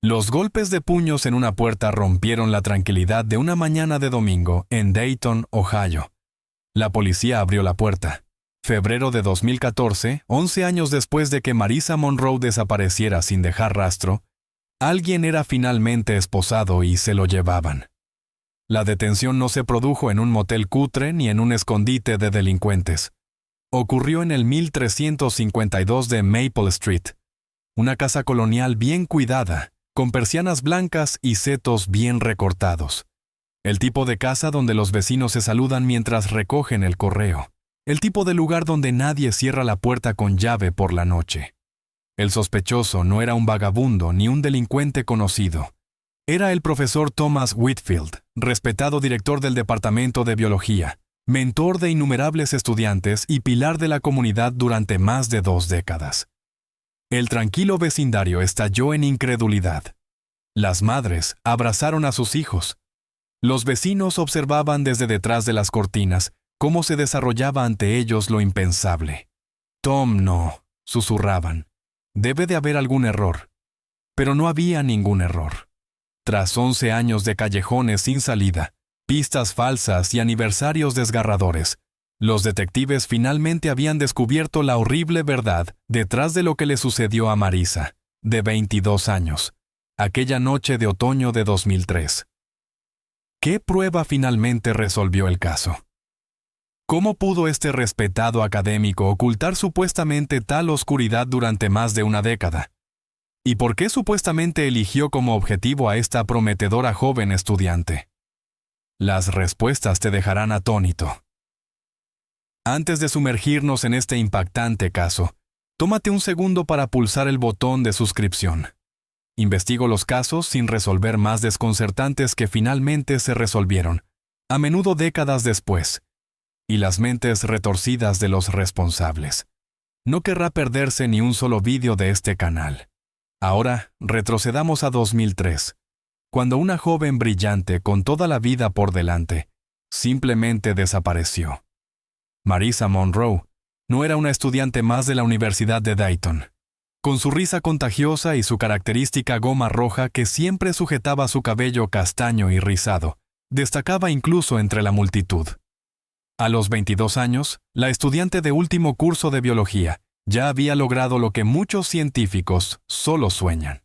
Los golpes de puños en una puerta rompieron la tranquilidad de una mañana de domingo en Dayton, Ohio. La policía abrió la puerta. Febrero de 2014, 11 años después de que Marisa Monroe desapareciera sin dejar rastro, alguien era finalmente esposado y se lo llevaban. La detención no se produjo en un motel cutre ni en un escondite de delincuentes. Ocurrió en el 1352 de Maple Street, una casa colonial bien cuidada, con persianas blancas y setos bien recortados. El tipo de casa donde los vecinos se saludan mientras recogen el correo. El tipo de lugar donde nadie cierra la puerta con llave por la noche. El sospechoso no era un vagabundo ni un delincuente conocido. Era el profesor Thomas Whitfield, respetado director del Departamento de Biología, mentor de innumerables estudiantes y pilar de la comunidad durante más de 2 décadas. El tranquilo vecindario estalló en incredulidad. Las madres abrazaron a sus hijos. Los vecinos observaban desde detrás de las cortinas cómo se desarrollaba ante ellos lo impensable. «Tom, no», susurraban. «Debe de haber algún error». Pero no había ningún error. Tras 11 años de callejones sin salida, pistas falsas y aniversarios desgarradores, los detectives finalmente habían descubierto la horrible verdad detrás de lo que le sucedió a Marisa, de 22 años, aquella noche de otoño de 2003. ¿Qué prueba finalmente resolvió el caso? ¿Cómo pudo este respetado académico ocultar supuestamente tal oscuridad durante más de una década? ¿Y por qué supuestamente eligió como objetivo a esta prometedora joven estudiante? Las respuestas te dejarán atónito. Antes de sumergirnos en este impactante caso, tómate un segundo para pulsar el botón de suscripción. Investigo los casos sin resolver más desconcertantes que finalmente se resolvieron, a menudo décadas después, y las mentes retorcidas de los responsables. No querrá perderse ni un solo vídeo de este canal. Ahora, retrocedamos a 2003, cuando una joven brillante con toda la vida por delante, simplemente desapareció. Marisa Monroe no era una estudiante más de la Universidad de Dayton. Con su risa contagiosa y su característica goma roja que siempre sujetaba su cabello castaño y rizado, destacaba incluso entre la multitud. A los 22 años, la estudiante de último curso de biología ya había logrado lo que muchos científicos solo sueñan.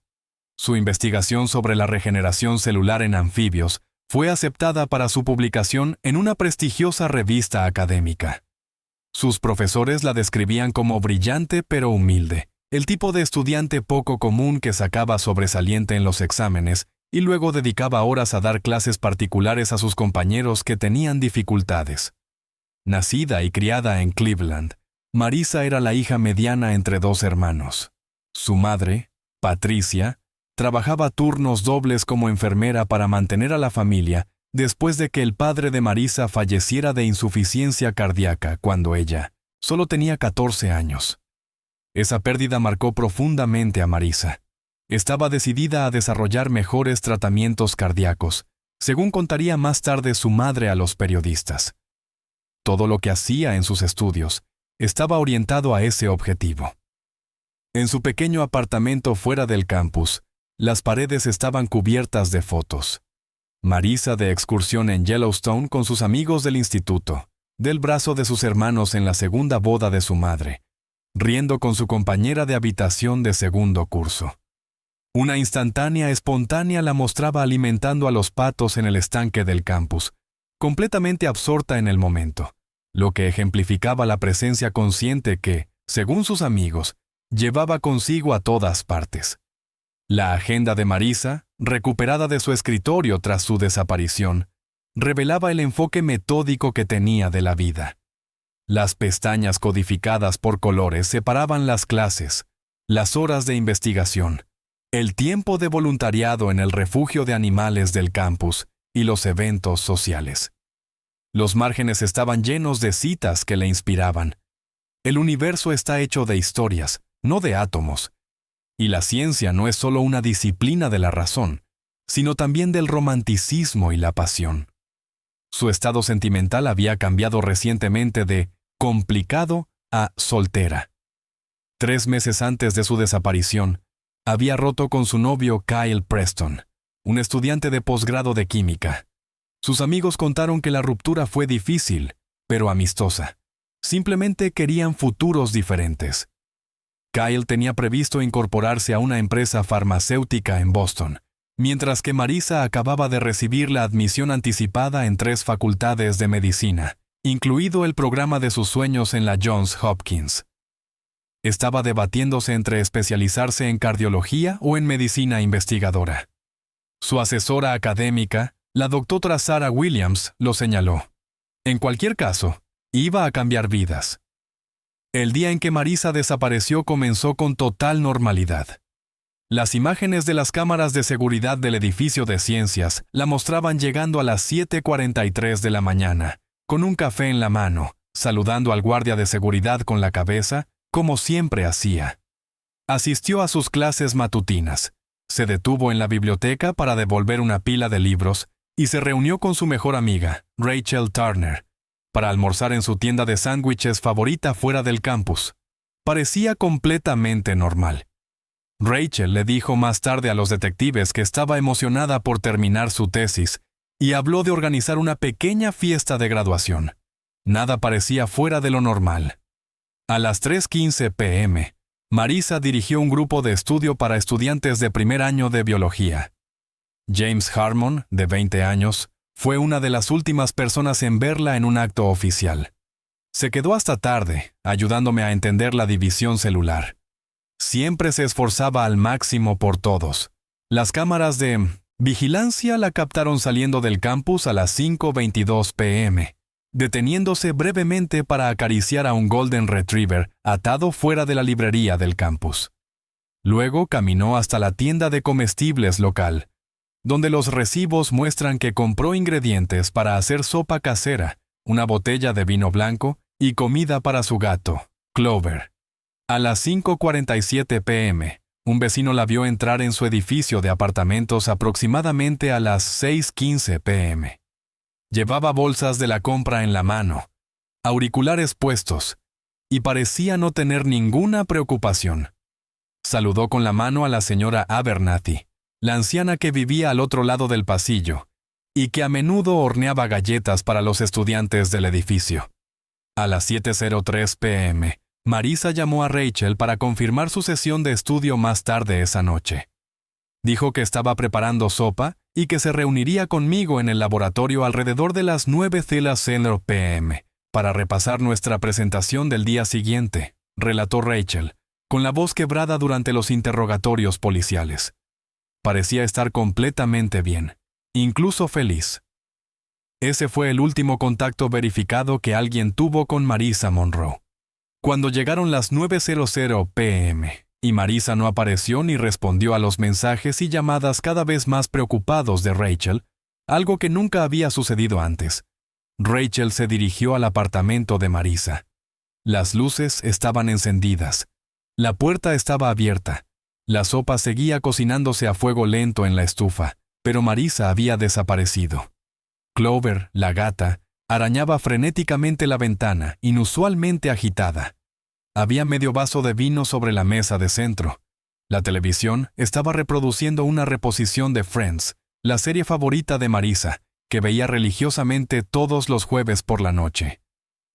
Su investigación sobre la regeneración celular en anfibios fue aceptada para su publicación en una prestigiosa revista académica. Sus profesores la describían como brillante pero humilde, el tipo de estudiante poco común que sacaba sobresaliente en los exámenes y luego dedicaba horas a dar clases particulares a sus compañeros que tenían dificultades. Nacida y criada en Cleveland, Marisa era la hija mediana entre 2 hermanos. Su madre, Patricia, trabajaba turnos dobles como enfermera para mantener a la familia después de que el padre de Marisa falleciera de insuficiencia cardíaca cuando ella solo tenía 14 años. Esa pérdida marcó profundamente a Marisa. Estaba decidida a desarrollar mejores tratamientos cardíacos, según contaría más tarde su madre a los periodistas. Todo lo que hacía en sus estudios estaba orientado a ese objetivo. En su pequeño apartamento fuera del campus, las paredes estaban cubiertas de fotos. Marisa de excursión en Yellowstone con sus amigos del instituto, del brazo de sus hermanos en la segunda boda de su madre, riendo con su compañera de habitación de segundo curso. Una instantánea espontánea la mostraba alimentando a los patos en el estanque del campus, completamente absorta en el momento, lo que ejemplificaba la presencia consciente que, según sus amigos, llevaba consigo a todas partes. La agenda de Marisa, recuperada de su escritorio tras su desaparición, revelaba el enfoque metódico que tenía de la vida. Las pestañas codificadas por colores separaban las clases, las horas de investigación, el tiempo de voluntariado en el refugio de animales del campus y los eventos sociales. Los márgenes estaban llenos de citas que le inspiraban. El universo está hecho de historias, no de átomos. Y la ciencia no es solo una disciplina de la razón, sino también del romanticismo y la pasión. Su estado sentimental había cambiado recientemente de complicado a soltera. 3 meses antes de su desaparición, Había roto con su novio Kyle Preston, un estudiante de posgrado de química. Sus amigos contaron que la ruptura fue difícil, pero amistosa. Simplemente querían futuros diferentes. Kyle tenía previsto incorporarse a una empresa farmacéutica en Boston, mientras que Marisa acababa de recibir la admisión anticipada en 3 facultades de medicina, incluido el programa de sus sueños en la Johns Hopkins. Estaba debatiéndose entre especializarse en cardiología o en medicina investigadora. Su asesora académica, la doctora Sarah Williams, lo señaló. En cualquier caso, iba a cambiar vidas. El día en que Marisa desapareció comenzó con total normalidad. Las imágenes de las cámaras de seguridad del edificio de ciencias la mostraban llegando a las 7:43 de la mañana, con un café en la mano, saludando al guardia de seguridad con la cabeza, como siempre hacía. Asistió a sus clases matutinas, se detuvo en la biblioteca para devolver una pila de libros y se reunió con su mejor amiga, Rachel Turner, para almorzar en su tienda de sándwiches favorita fuera del campus. Parecía completamente normal. Rachel le dijo más tarde a los detectives que estaba emocionada por terminar su tesis y habló de organizar una pequeña fiesta de graduación. Nada parecía fuera de lo normal. A las 3:15 p.m., Marisa dirigió un grupo de estudio para estudiantes de primer año de biología. James Harmon, de 20 años, fue una de las últimas personas en verla en un acto oficial. Se quedó hasta tarde, ayudándome a entender la división celular. Siempre se esforzaba al máximo por todos. Las cámaras de vigilancia la captaron saliendo del campus a las 5:22 p.m., deteniéndose brevemente para acariciar a un Golden Retriever atado fuera de la librería del campus. Luego caminó hasta la tienda de comestibles local, donde los recibos muestran que compró ingredientes para hacer sopa casera, una botella de vino blanco y comida para su gato, Clover. A las 5:47 p.m., un vecino la vio entrar en su edificio de apartamentos aproximadamente a las 6:15 p.m. Llevaba bolsas de la compra en la mano, auriculares puestos, y parecía no tener ninguna preocupación. Saludó con la mano a la señora Abernathy, la anciana que vivía al otro lado del pasillo, y que a menudo horneaba galletas para los estudiantes del edificio. A las 7:03 p.m., Marisa llamó a Rachel para confirmar su sesión de estudio más tarde esa noche. Dijo que estaba preparando sopa y que se reuniría conmigo en el laboratorio alrededor de las 9:00 p.m. para repasar nuestra presentación del día siguiente, relató Rachel, con la voz quebrada durante los interrogatorios policiales. Parecía estar completamente bien, incluso feliz. Ese fue el último contacto verificado que alguien tuvo con Marisa Monroe. Cuando llegaron las 9:00 p.m. y Marisa no apareció ni respondió a los mensajes y llamadas cada vez más preocupados de Rachel, algo que nunca había sucedido antes, Rachel se dirigió al apartamento de Marisa. Las luces estaban encendidas. La puerta estaba abierta. La sopa seguía cocinándose a fuego lento en la estufa, pero Marisa había desaparecido. Clover, la gata, arañaba frenéticamente la ventana, inusualmente agitada. Había medio vaso de vino sobre la mesa de centro. La televisión estaba reproduciendo una reposición de Friends, la serie favorita de Marisa, que veía religiosamente todos los jueves por la noche.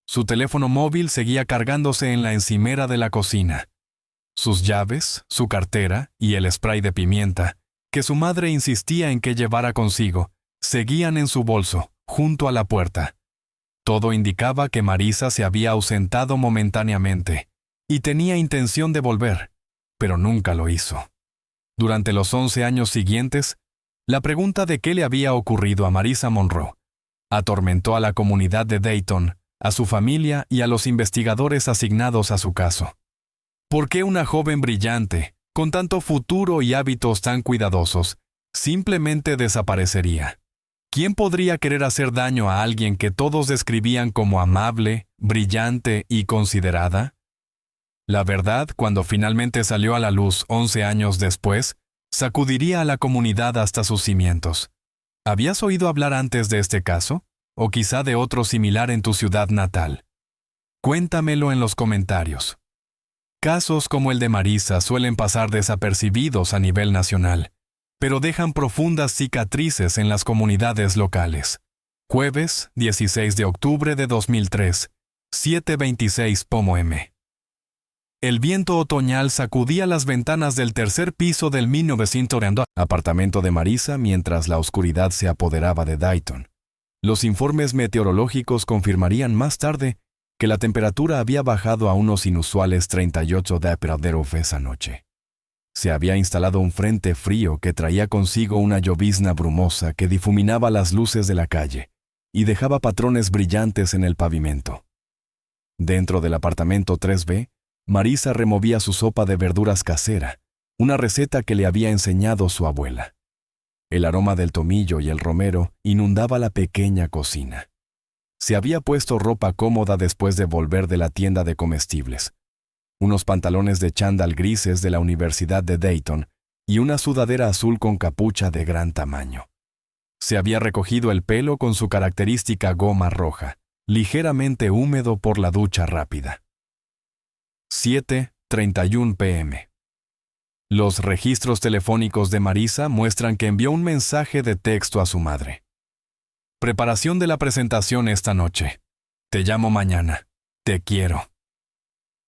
Su teléfono móvil seguía cargándose en la encimera de la cocina. Sus llaves, su cartera y el spray de pimienta, que su madre insistía en que llevara consigo, seguían en su bolso, junto a la puerta. Todo indicaba que Marisa se había ausentado momentáneamente y tenía intención de volver, pero nunca lo hizo. Durante los 11 años siguientes, la pregunta de qué le había ocurrido a Marisa Monroe atormentó a la comunidad de Dayton, a su familia y a los investigadores asignados a su caso. ¿Por qué una joven brillante, con tanto futuro y hábitos tan cuidadosos, simplemente desaparecería? ¿Quién podría querer hacer daño a alguien que todos describían como amable, brillante y considerada? La verdad, cuando finalmente salió a la luz 11 años después, sacudiría a la comunidad hasta sus cimientos. ¿Habías oído hablar antes de este caso? ¿O quizá de otro similar en tu ciudad natal? Cuéntamelo en los comentarios. Casos como el de Marisa suelen pasar desapercibidos a nivel nacional, pero dejan profundas cicatrices en las comunidades locales. Jueves, 16 de octubre de 2003, 7:26 p.m. El viento otoñal sacudía las ventanas del tercer piso del 1900 apartamento de Marisa mientras la oscuridad se apoderaba de Dayton. Los informes meteorológicos confirmarían más tarde que la temperatura había bajado a unos inusuales 38 grados esa noche. Se había instalado un frente frío que traía consigo una llovizna brumosa que difuminaba las luces de la calle y dejaba patrones brillantes en el pavimento. Dentro del apartamento 3B, Marisa removía su sopa de verduras casera, una receta que le había enseñado su abuela. El aroma del tomillo y el romero inundaba la pequeña cocina. Se había puesto ropa cómoda después de volver de la tienda de comestibles. Unos pantalones de chándal grises de la Universidad de Dayton y una sudadera azul con capucha de gran tamaño. Se había recogido el pelo con su característica goma roja, ligeramente húmedo por la ducha rápida. 7:31 p.m. Los registros telefónicos de Marisa muestran que envió un mensaje de texto a su madre. Preparación de la presentación esta noche. Te llamo mañana. Te quiero.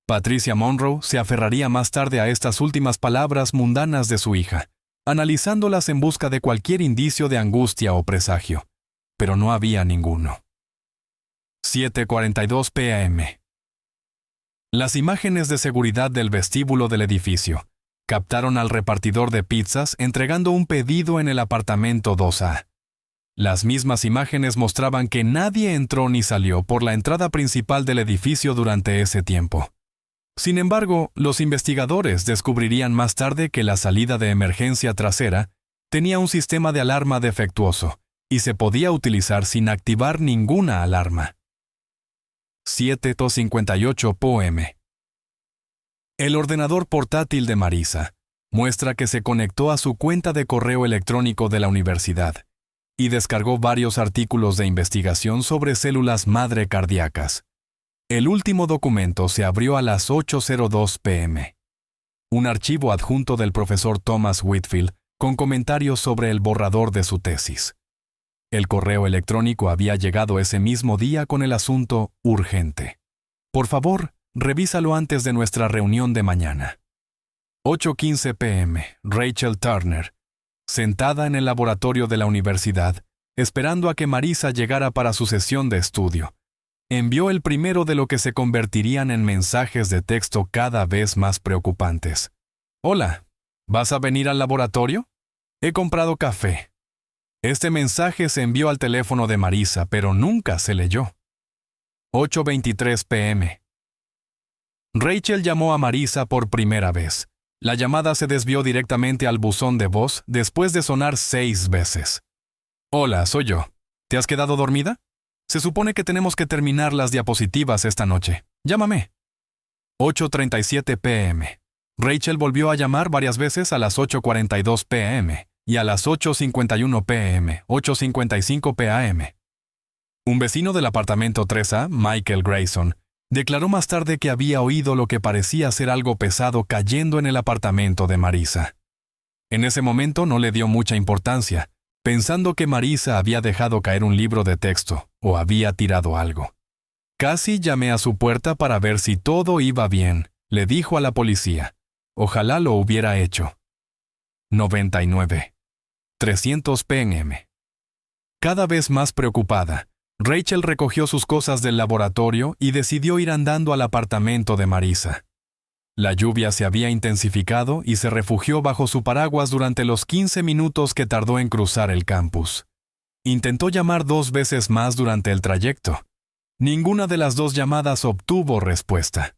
Patricia Monroe se aferraría más tarde a estas últimas palabras mundanas de su hija, analizándolas en busca de cualquier indicio de angustia o presagio, pero no había ninguno. 7:42 p.m. Las imágenes de seguridad del vestíbulo del edificio captaron al repartidor de pizzas entregando un pedido en el apartamento 2A. Las mismas imágenes mostraban que nadie entró ni salió por la entrada principal del edificio durante ese tiempo. Sin embargo, los investigadores descubrirían más tarde que la salida de emergencia trasera tenía un sistema de alarma defectuoso y se podía utilizar sin activar ninguna alarma. 7:58 p.m. El ordenador portátil de Marisa muestra que se conectó a su cuenta de correo electrónico de la universidad y descargó varios artículos de investigación sobre células madre cardíacas. El último documento se abrió a las 8:02 p.m. Un archivo adjunto del profesor Thomas Whitfield con comentarios sobre el borrador de su tesis. El correo electrónico había llegado ese mismo día con el asunto urgente. Por favor, revísalo antes de nuestra reunión de mañana. 8:15 p.m. Rachel Turner, sentada en el laboratorio de la universidad, esperando a que Marisa llegara para su sesión de estudio, envió el primero de lo que se convertirían en mensajes de texto cada vez más preocupantes. Hola, ¿vas a venir al laboratorio? He comprado café. Este mensaje se envió al teléfono de Marisa, pero nunca se leyó. 8:23 p.m. Rachel llamó a Marisa por primera vez. La llamada se desvió directamente al buzón de voz después de sonar 6 veces. Hola, soy yo. ¿Te has quedado dormida? Se supone que tenemos que terminar las diapositivas esta noche. Llámame. 8:37 p.m. Rachel volvió a llamar varias veces a las 8:42 p.m. y a las 8:51 p.m., 8:55 p.m. Un vecino del apartamento 3A, Michael Grayson, declaró más tarde que había oído lo que parecía ser algo pesado cayendo en el apartamento de Marisa. En ese momento no le dio mucha importancia, pensando que Marisa había dejado caer un libro de texto o había tirado algo. Casi llamé a su puerta para ver si todo iba bien, le dijo a la policía. Ojalá lo hubiera hecho. 99. 300 p.m. Cada vez más preocupada, Rachel recogió sus cosas del laboratorio y decidió ir andando al apartamento de Marisa. La lluvia se había intensificado y se refugió bajo su paraguas durante los 15 minutos que tardó en cruzar el campus. Intentó llamar 2 veces más durante el trayecto. Ninguna de las 2 llamadas obtuvo respuesta.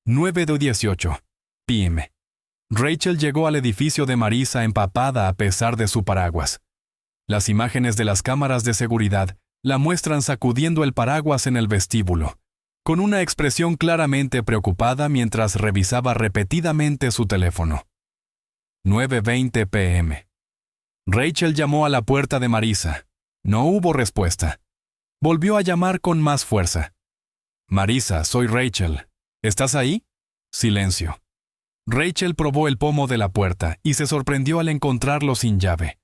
9:18 p.m. Rachel llegó al edificio de Marisa empapada a pesar de su paraguas. Las imágenes de las cámaras de seguridad la muestran sacudiendo el paraguas en el vestíbulo, con una expresión claramente preocupada mientras revisaba repetidamente su teléfono. 9:20 p.m. Rachel llamó a la puerta de Marisa. No hubo respuesta. Volvió a llamar con más fuerza. Marisa, soy Rachel. ¿Estás ahí? Silencio. Rachel probó el pomo de la puerta y se sorprendió al encontrarlo sin llave.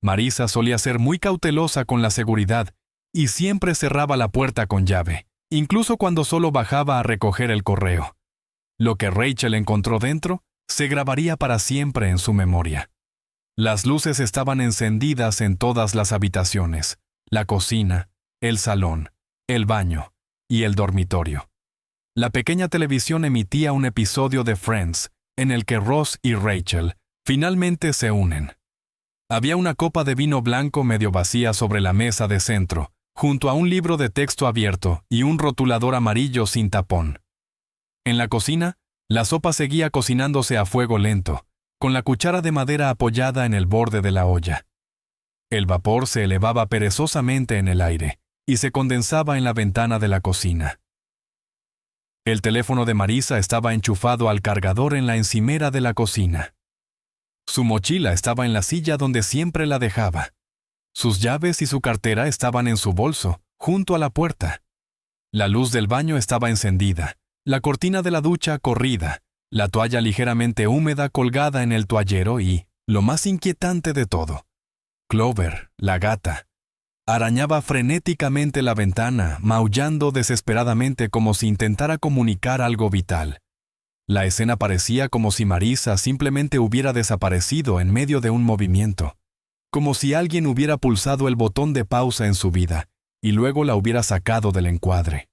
Marisa solía ser muy cautelosa con la seguridad y siempre cerraba la puerta con llave, incluso cuando solo bajaba a recoger el correo. Lo que Rachel encontró dentro se grabaría para siempre en su memoria. Las luces estaban encendidas en todas las habitaciones, la cocina, el salón, el baño y el dormitorio. La pequeña televisión emitía un episodio de Friends en el que Ross y Rachel finalmente se unen. Había una copa de vino blanco medio vacía sobre la mesa de centro, junto a un libro de texto abierto y un rotulador amarillo sin tapón. En la cocina, la sopa seguía cocinándose a fuego lento, con la cuchara de madera apoyada en el borde de la olla. El vapor se elevaba perezosamente en el aire y se condensaba en la ventana de la cocina. El teléfono de Marisa estaba enchufado al cargador en la encimera de la cocina. Su mochila estaba en la silla donde siempre la dejaba. Sus llaves y su cartera estaban en su bolso, junto a la puerta. La luz del baño estaba encendida, la cortina de la ducha corrida, la toalla ligeramente húmeda colgada en el toallero y, lo más inquietante de todo, Clover, la gata, arañaba frenéticamente la ventana, maullando desesperadamente como si intentara comunicar algo vital. La escena parecía como si Marisa simplemente hubiera desaparecido en medio de un movimiento, como si alguien hubiera pulsado el botón de pausa en su vida y luego la hubiera sacado del encuadre.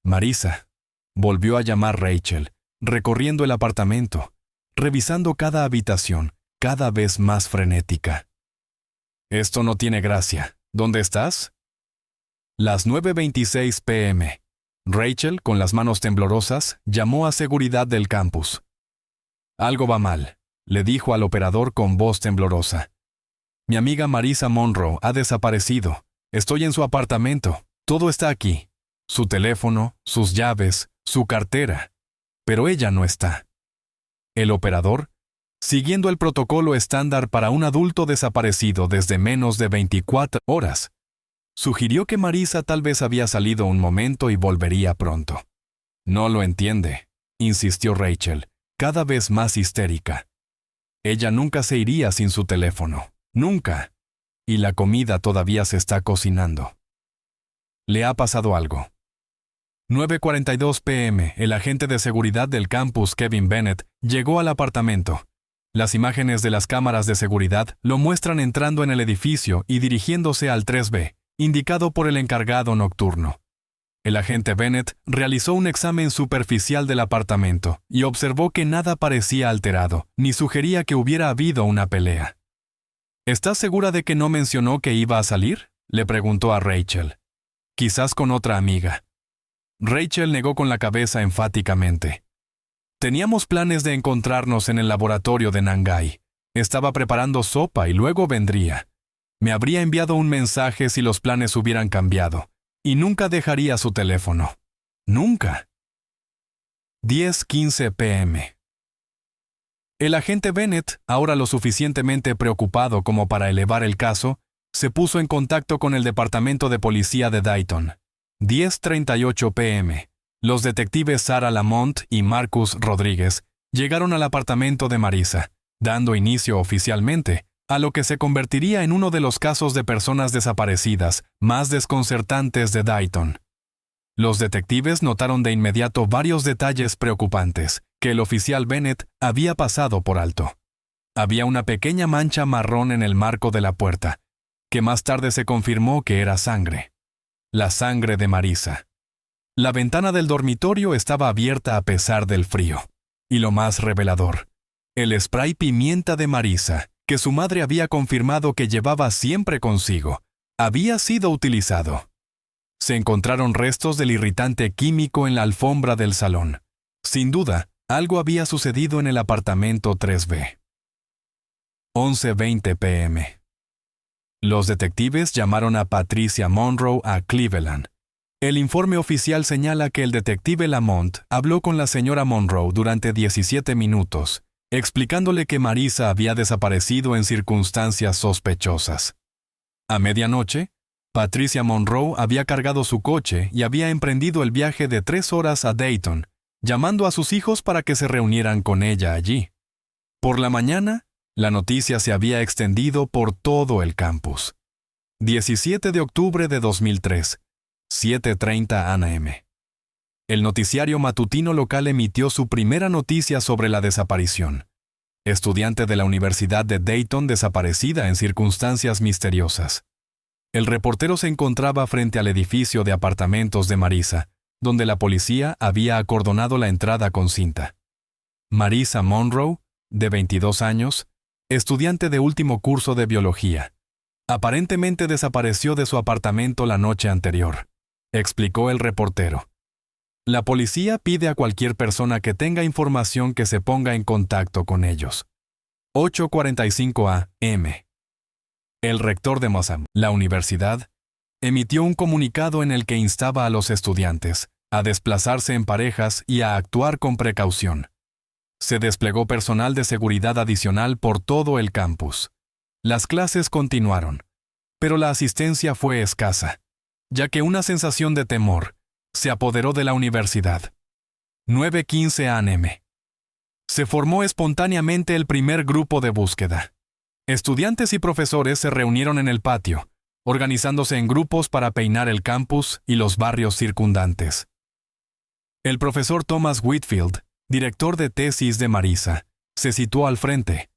Marisa, volvió a llamar Rachel, recorriendo el apartamento, revisando cada habitación, cada vez más frenética. Esto no tiene gracia. ¿Dónde estás? Las 9:26 p.m. Rachel, con las manos temblorosas, llamó a seguridad del campus. Algo va mal, le dijo al operador con voz temblorosa. Mi amiga Marisa Monroe ha desaparecido. Estoy en su apartamento. Todo está aquí. Su teléfono, sus llaves, su cartera. Pero ella no está. El operador, siguiendo el protocolo estándar para un adulto desaparecido desde menos de 24 horas, sugirió que Marisa tal vez había salido un momento y volvería pronto. No lo entiende, insistió Rachel, cada vez más histérica. Ella nunca se iría sin su teléfono, nunca. Y la comida todavía se está cocinando. Le ha pasado algo. 9:42 p.m. El agente de seguridad del campus, Kevin Bennett, llegó al apartamento. Las imágenes de las cámaras de seguridad lo muestran entrando en el edificio y dirigiéndose al 3B, indicado por el encargado nocturno. El agente Bennett realizó un examen superficial del apartamento y observó que nada parecía alterado, ni sugería que hubiera habido una pelea. ¿Estás segura de que no mencionó que iba a salir?, le preguntó a Rachel. Quizás con otra amiga. Rachel negó con la cabeza enfáticamente. Teníamos planes de encontrarnos en el laboratorio de Nangai. Estaba preparando sopa y luego vendría. Me habría enviado un mensaje si los planes hubieran cambiado, y nunca dejaría su teléfono. Nunca. 10:15 p.m. El agente Bennett, ahora lo suficientemente preocupado como para elevar el caso, se puso en contacto con el departamento de policía de Dayton. 10:38 p.m. Los detectives Sarah Lamont y Marcus Rodríguez llegaron al apartamento de Marisa, dando inicio oficialmente a lo que se convertiría en uno de los casos de personas desaparecidas más desconcertantes de Dayton. Los detectives notaron de inmediato varios detalles preocupantes que el oficial Bennett había pasado por alto. Había una pequeña mancha marrón en el marco de la puerta, que más tarde se confirmó que era sangre. La sangre de Marisa. La ventana del dormitorio estaba abierta a pesar del frío. Y lo más revelador, el spray pimienta de Marisa, que su madre había confirmado que llevaba siempre consigo, había sido utilizado. Se encontraron restos del irritante químico en la alfombra del salón. Sin duda, algo había sucedido en el apartamento 3B. 11:20 p.m. Los detectives llamaron a Patricia Monroe a Cleveland. El informe oficial señala que el detective Lamont habló con la señora Monroe durante 17 minutos, explicándole que Marisa había desaparecido en circunstancias sospechosas. A medianoche, Patricia Monroe había cargado su coche y había emprendido el viaje de 3 horas a Dayton, llamando a sus hijos para que se reunieran con ella allí. Por la mañana, la noticia se había extendido por todo el campus. 17 de octubre de 2003, 7:30 a.m. El noticiario matutino local emitió su primera noticia sobre la desaparición. Estudiante de la Universidad de Dayton desaparecida en circunstancias misteriosas. El reportero se encontraba frente al edificio de apartamentos de Marisa, donde la policía había acordonado la entrada con cinta. Marisa Monroe, de 22 años, estudiante de último curso de biología, aparentemente desapareció de su apartamento la noche anterior, explicó el reportero. La policía pide a cualquier persona que tenga información que se ponga en contacto con ellos. 8:45 a.m. El rector de Mossam, la universidad, emitió un comunicado en el que instaba a los estudiantes a desplazarse en parejas y a actuar con precaución. Se desplegó personal de seguridad adicional por todo el campus. Las clases continuaron, pero la asistencia fue escasa, ya que una sensación de temor se apoderó de la universidad. 9:15 a.m. Se formó espontáneamente el primer grupo de búsqueda. Estudiantes y profesores se reunieron en el patio, organizándose en grupos para peinar el campus y los barrios circundantes. El profesor Thomas Whitfield, director de tesis de Marisa, se situó al frente,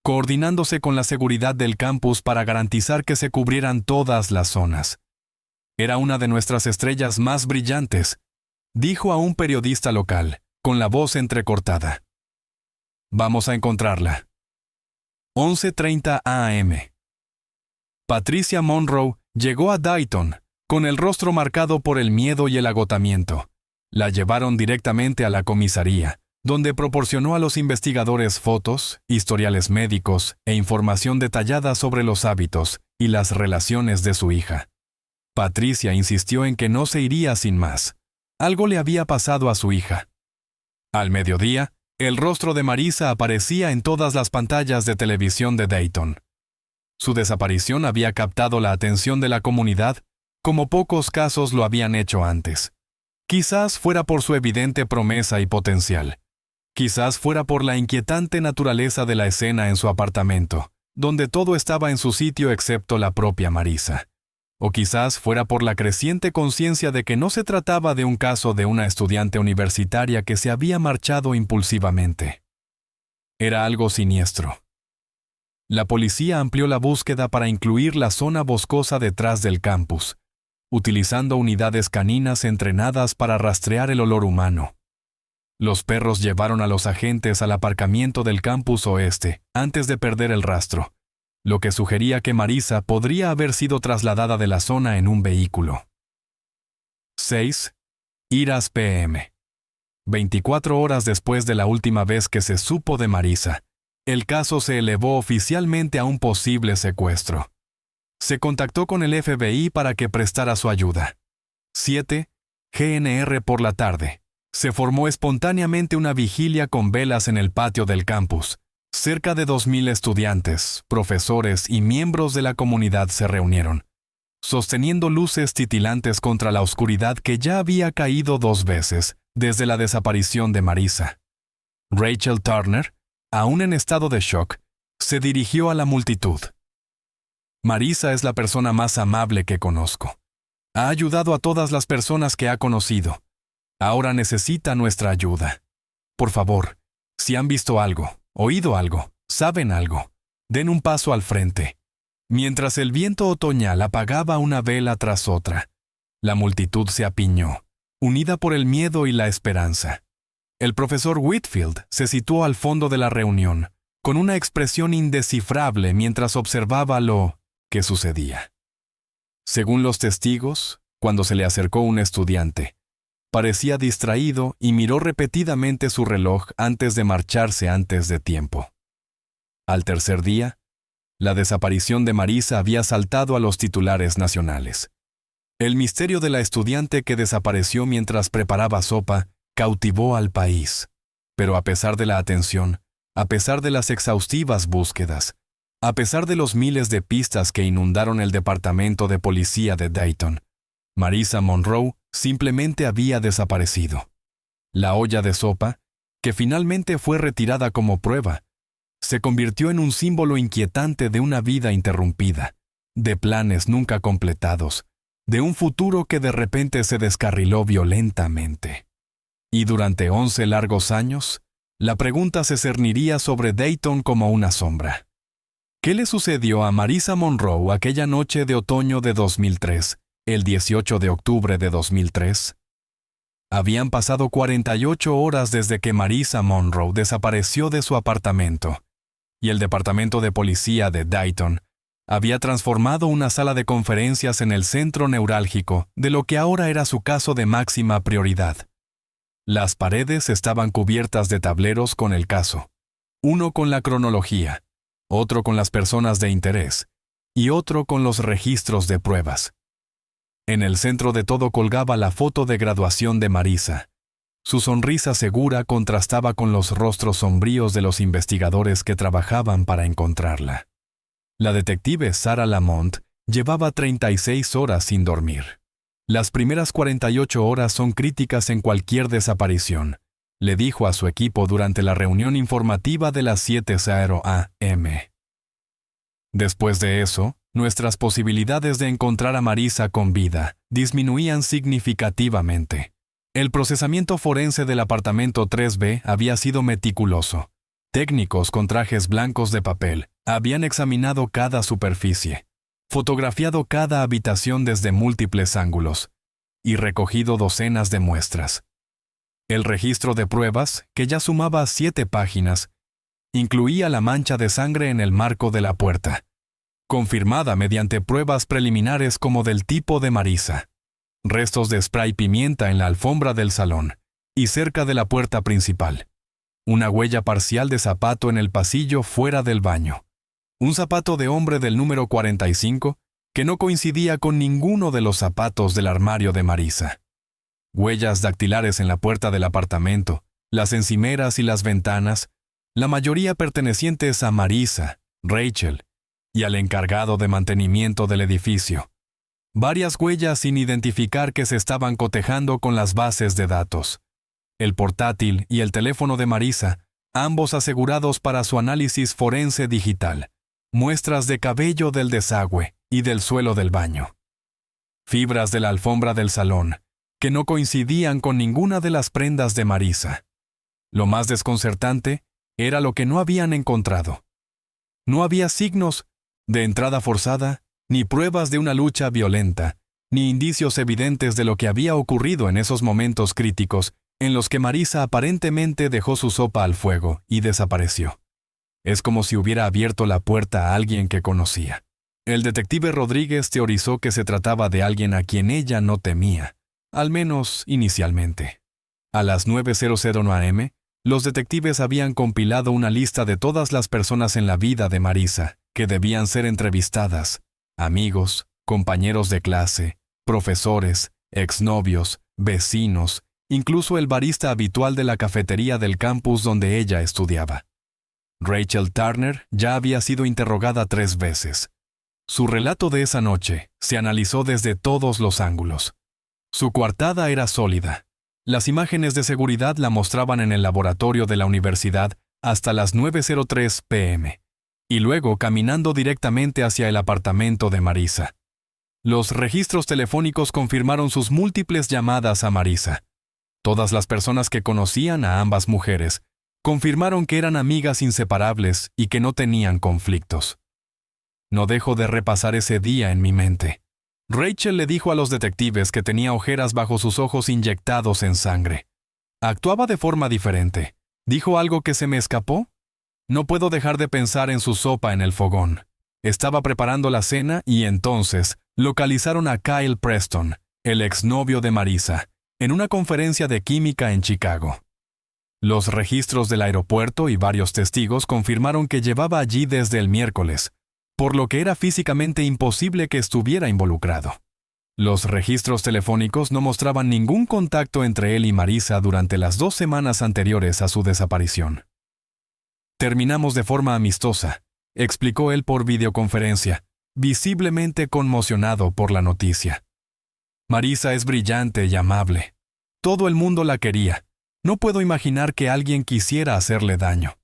coordinándose con la seguridad del campus para garantizar que se cubrieran todas las zonas. Era una de nuestras estrellas más brillantes, dijo a un periodista local, con la voz entrecortada. Vamos a encontrarla. 11:30 a.m. Patricia Monroe llegó a Dayton, con el rostro marcado por el miedo y el agotamiento. La llevaron directamente a la comisaría, donde proporcionó a los investigadores fotos, historiales médicos e información detallada sobre los hábitos y las relaciones de su hija. Patricia insistió en que no se iría sin más. Algo le había pasado a su hija. Al mediodía, el rostro de Marisa aparecía en todas las pantallas de televisión de Dayton. Su desaparición había captado la atención de la comunidad como pocos casos lo habían hecho antes. Quizás fuera por su evidente promesa y potencial. Quizás fuera por la inquietante naturaleza de la escena en su apartamento, donde todo estaba en su sitio excepto la propia Marisa. O quizás fuera por la creciente conciencia de que no se trataba de un caso de una estudiante universitaria que se había marchado impulsivamente. Era algo siniestro. La policía amplió la búsqueda para incluir la zona boscosa detrás del campus, utilizando unidades caninas entrenadas para rastrear el olor humano. Los perros llevaron a los agentes al aparcamiento del campus oeste antes de perder el rastro, lo que sugería que Marisa podría haber sido trasladada de la zona en un vehículo. 6. Iras p.m. 24 horas después de la última vez que se supo de Marisa, el caso se elevó oficialmente a un posible secuestro. Se contactó con el FBI para que prestara su ayuda. 7. GNR por la tarde. Se formó espontáneamente una vigilia con velas en el patio del campus. Cerca de 2,000 estudiantes, profesores y miembros de la comunidad se reunieron, sosteniendo luces titilantes contra la oscuridad que ya había caído 2 veces desde la desaparición de Marisa. Rachel Turner, aún en estado de shock, se dirigió a la multitud. Marisa es la persona más amable que conozco. Ha ayudado a todas las personas que ha conocido. Ahora necesita nuestra ayuda. Por favor, si han visto algo, oído algo, saben algo, den un paso al frente. Mientras el viento otoñal apagaba una vela tras otra, la multitud se apiñó, unida por el miedo y la esperanza. El profesor Whitfield se situó al fondo de la reunión, con una expresión indescifrable mientras observaba lo que sucedía. Según los testigos, cuando se le acercó un estudiante, parecía distraído y miró repetidamente su reloj antes de marcharse antes de tiempo. Al tercer día, la desaparición de Marisa había saltado a los titulares nacionales. El misterio de la estudiante que desapareció mientras preparaba sopa cautivó al país. Pero a pesar de la atención, a pesar de las exhaustivas búsquedas, a pesar de los miles de pistas que inundaron el departamento de policía de Dayton, Marisa Monroe simplemente había desaparecido. La olla de sopa, que finalmente fue retirada como prueba, se convirtió en un símbolo inquietante de una vida interrumpida, de planes nunca completados, de un futuro que de repente se descarriló violentamente. Y durante 11 largos años, la pregunta se cerniría sobre Dayton como una sombra. ¿Qué le sucedió a Marisa Monroe aquella noche de otoño de 2003, el 18 de octubre de 2003? Habían pasado 48 horas desde que Marisa Monroe desapareció de su apartamento, y el departamento de policía de Dayton había transformado una sala de conferencias en el centro neurálgico de lo que ahora era su caso de máxima prioridad. Las paredes estaban cubiertas de tableros con el caso, uno con la cronología, otro con las personas de interés y otro con los registros de pruebas. En el centro de todo colgaba la foto de graduación de Marisa. Su sonrisa segura contrastaba con los rostros sombríos de los investigadores que trabajaban para encontrarla. La detective Sarah Lamont llevaba 36 horas sin dormir. Las primeras 48 horas son críticas en cualquier desaparición, le dijo a su equipo durante la reunión informativa de las 7:00 a.m. Después de eso, nuestras posibilidades de encontrar a Marisa con vida disminuían significativamente. El procesamiento forense del apartamento 3B había sido meticuloso. Técnicos con trajes blancos de papel habían examinado cada superficie, fotografiado cada habitación desde múltiples ángulos y recogido docenas de muestras. El registro de pruebas, que ya sumaba 7 páginas, incluía la mancha de sangre en el marco de la puerta, confirmada mediante pruebas preliminares como del tipo de Marisa, restos de spray pimienta en la alfombra del salón y cerca de la puerta principal, una huella parcial de zapato en el pasillo fuera del baño, un zapato de hombre del número 45 que no coincidía con ninguno de los zapatos del armario de Marisa. Huellas dactilares en la puerta del apartamento, las encimeras y las ventanas, la mayoría pertenecientes a Marisa, Rachel y al encargado de mantenimiento del edificio. Varias huellas sin identificar que se estaban cotejando con las bases de datos. El portátil y el teléfono de Marisa, ambos asegurados para su análisis forense digital. Muestras de cabello del desagüe y del suelo del baño. Fibras de la alfombra del salón, que no coincidían con ninguna de las prendas de Marisa. Lo más desconcertante era lo que no habían encontrado. No había signos de entrada forzada, ni pruebas de una lucha violenta, ni indicios evidentes de lo que había ocurrido en esos momentos críticos en los que Marisa aparentemente dejó su sopa al fuego y desapareció. Es como si hubiera abierto la puerta a alguien que conocía. El detective Rodríguez teorizó que se trataba de alguien a quien ella no temía, al menos inicialmente. A las 9:00 a.m., los detectives habían compilado una lista de todas las personas en la vida de Marisa que debían ser entrevistadas: amigos, compañeros de clase, profesores, exnovios, vecinos, incluso el barista habitual de la cafetería del campus donde ella estudiaba. Rachel Turner ya había sido interrogada 3 veces. Su relato de esa noche se analizó desde todos los ángulos. Su coartada era sólida. Las imágenes de seguridad la mostraban en el laboratorio de la universidad hasta las 9:03 p.m. y luego caminando directamente hacia el apartamento de Marisa. Los registros telefónicos confirmaron sus múltiples llamadas a Marisa. Todas las personas que conocían a ambas mujeres confirmaron que eran amigas inseparables y que no tenían conflictos. No dejo de repasar ese día en mi mente. Rachel le dijo a los detectives que tenía ojeras bajo sus ojos inyectados en sangre. Actuaba de forma diferente. ¿Dijo algo que se me escapó? No puedo dejar de pensar en su sopa en el fogón. Estaba preparando la cena y entonces localizaron a Kyle Preston, el exnovio de Marisa, en una conferencia de química en Chicago. Los registros del aeropuerto y varios testigos confirmaron que llevaba allí desde el miércoles, por lo que era físicamente imposible que estuviera involucrado. Los registros telefónicos no mostraban ningún contacto entre él y Marisa durante las 2 semanas anteriores a su desaparición. Terminamos de forma amistosa, explicó él por videoconferencia, visiblemente conmocionado por la noticia. Marisa es brillante y amable. Todo el mundo la quería. No puedo imaginar que alguien quisiera hacerle daño.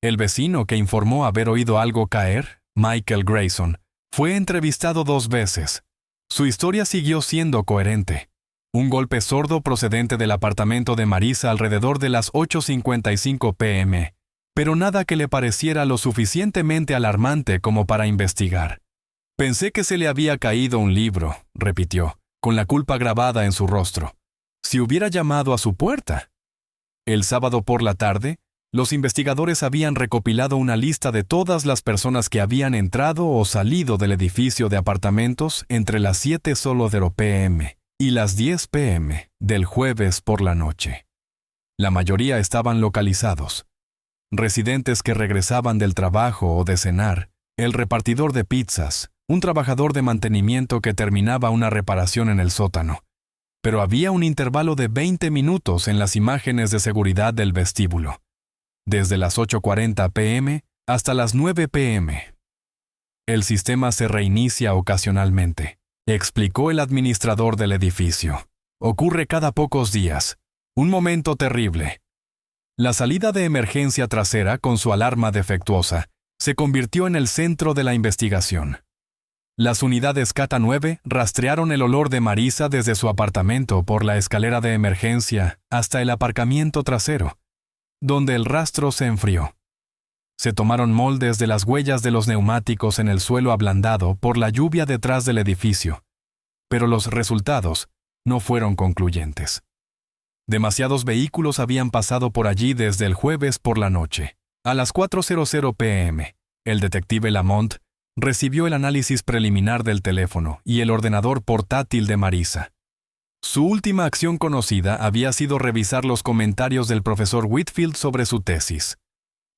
El vecino que informó haber oído algo caer, Michael Grayson, fue entrevistado 2 veces. Su historia siguió siendo coherente. Un golpe sordo procedente del apartamento de Marisa alrededor de las 8:55 p.m., pero nada que le pareciera lo suficientemente alarmante como para investigar. Pensé que se le había caído un libro, repitió, con la culpa grabada en su rostro. Si hubiera llamado a su puerta. El sábado por la tarde, los investigadores habían recopilado una lista de todas las personas que habían entrado o salido del edificio de apartamentos entre las 7:00 p.m. y las 10 p.m. del jueves por la noche. La mayoría estaban localizados. Residentes que regresaban del trabajo o de cenar, el repartidor de pizzas, un trabajador de mantenimiento que terminaba una reparación en el sótano. Pero había un intervalo de 20 minutos en las imágenes de seguridad del vestíbulo, desde las 8:40 p.m. hasta las 9 p.m. El sistema se reinicia ocasionalmente, explicó el administrador del edificio. Ocurre cada pocos días. Un momento terrible. La salida de emergencia trasera con su alarma defectuosa se convirtió en el centro de la investigación. Las unidades CATA 9 rastrearon el olor de Marisa desde su apartamento por la escalera de emergencia hasta el aparcamiento trasero, donde el rastro se enfrió. Se tomaron moldes de las huellas de los neumáticos en el suelo ablandado por la lluvia detrás del edificio, pero los resultados no fueron concluyentes. Demasiados vehículos habían pasado por allí desde el jueves por la noche. A las 4:00 p.m., el detective Lamont recibió el análisis preliminar del teléfono y el ordenador portátil de Marisa. Su última acción conocida había sido revisar los comentarios del profesor Whitfield sobre su tesis.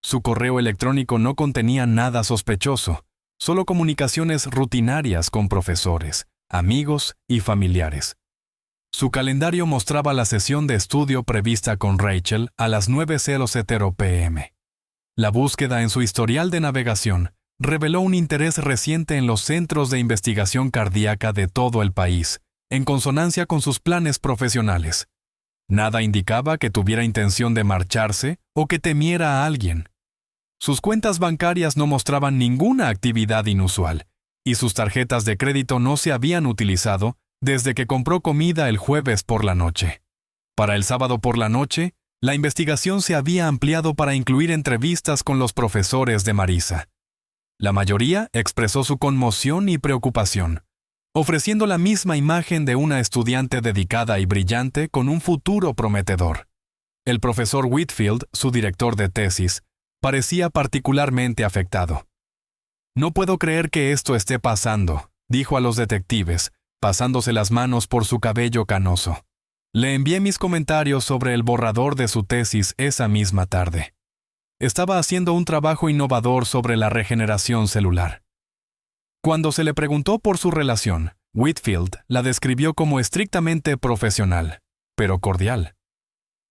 Su correo electrónico no contenía nada sospechoso, solo comunicaciones rutinarias con profesores, amigos y familiares. Su calendario mostraba la sesión de estudio prevista con Rachel a las 9:00 p.m. La búsqueda en su historial de navegación reveló un interés reciente en los centros de investigación cardíaca de todo el país, en consonancia con sus planes profesionales. Nada indicaba que tuviera intención de marcharse o que temiera a alguien. Sus cuentas bancarias no mostraban ninguna actividad inusual, y sus tarjetas de crédito no se habían utilizado desde que compró comida el jueves por la noche. Para el sábado por la noche, la investigación se había ampliado para incluir entrevistas con los profesores de Marisa. La mayoría expresó su conmoción y preocupación, ofreciendo la misma imagen de una estudiante dedicada y brillante con un futuro prometedor. El profesor Whitfield, su director de tesis, parecía particularmente afectado. «No puedo creer que esto esté pasando», dijo a los detectives, pasándose las manos por su cabello canoso. Le envié mis comentarios sobre el borrador de su tesis esa misma tarde. Estaba haciendo un trabajo innovador sobre la regeneración celular. Cuando se le preguntó por su relación, Whitfield la describió como estrictamente profesional, pero cordial.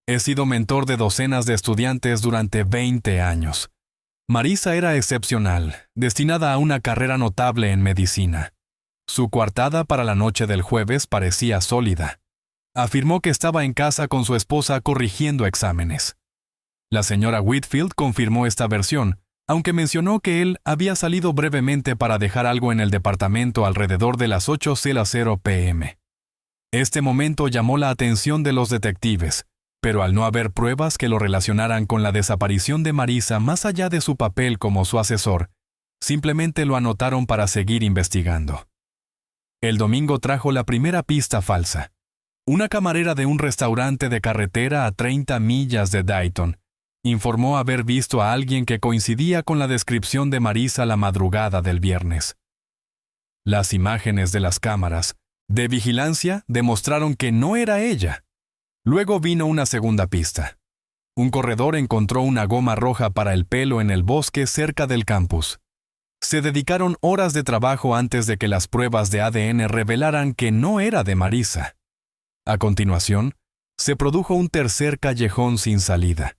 He sido mentor de docenas de estudiantes durante 20 años. Marisa era excepcional, destinada a una carrera notable en medicina. Su coartada para la noche del jueves parecía sólida. Afirmó que estaba en casa con su esposa corrigiendo exámenes. La señora Whitfield confirmó esta versión, aunque mencionó que él había salido brevemente para dejar algo en el departamento alrededor de las 8:00 p.m. Este momento llamó la atención de los detectives, pero al no haber pruebas que lo relacionaran con la desaparición de Marisa más allá de su papel como su asesor, simplemente lo anotaron para seguir investigando. El domingo trajo la primera pista falsa. Una camarera de un restaurante de carretera a 30 millas de Dayton informó haber visto a alguien que coincidía con la descripción de Marisa la madrugada del viernes. Las imágenes de las cámaras de vigilancia demostraron que no era ella. Luego vino una segunda pista. Un corredor encontró una goma roja para el pelo en el bosque cerca del campus. Se dedicaron horas de trabajo antes de que las pruebas de ADN revelaran que no era de Marisa. A continuación, se produjo un tercer callejón sin salida.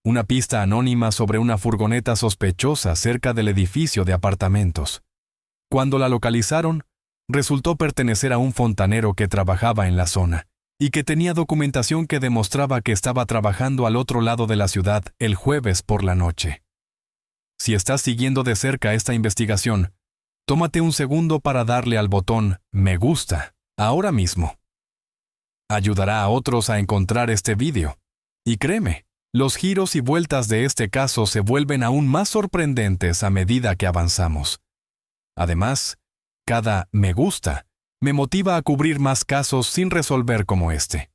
Una pista anónima sobre una furgoneta sospechosa cerca del edificio de apartamentos. Cuando la localizaron, resultó pertenecer a un fontanero que trabajaba en la zona y que tenía documentación que demostraba que estaba trabajando al otro lado de la ciudad el jueves por la noche. Si estás siguiendo de cerca esta investigación, tómate un segundo para darle al botón Me gusta ahora mismo. Ayudará a otros a encontrar este vídeo. Y créeme, los giros y vueltas de este caso se vuelven aún más sorprendentes a medida que avanzamos. Además, cada Me gusta me motiva a cubrir más casos sin resolver como este.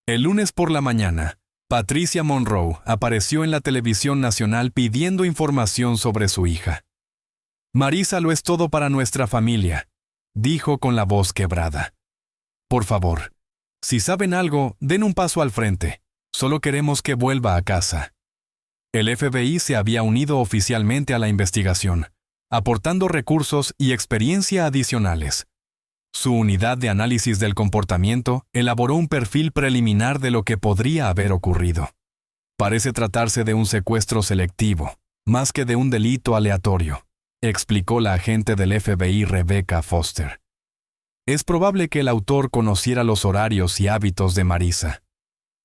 El lunes por la mañana, Patricia Monroe apareció en la televisión nacional pidiendo información sobre su hija. Marisa lo es todo para nuestra familia, dijo con la voz quebrada. Por favor, si saben algo, den un paso al frente. Solo queremos que vuelva a casa. El FBI se había unido oficialmente a la investigación, aportando recursos y experiencia adicionales. Su unidad de análisis del comportamiento elaboró un perfil preliminar de lo que podría haber ocurrido. Parece tratarse de un secuestro selectivo, más que de un delito aleatorio, explicó la agente del FBI Rebecca Foster. Es probable que el autor conociera los horarios y hábitos de Marisa.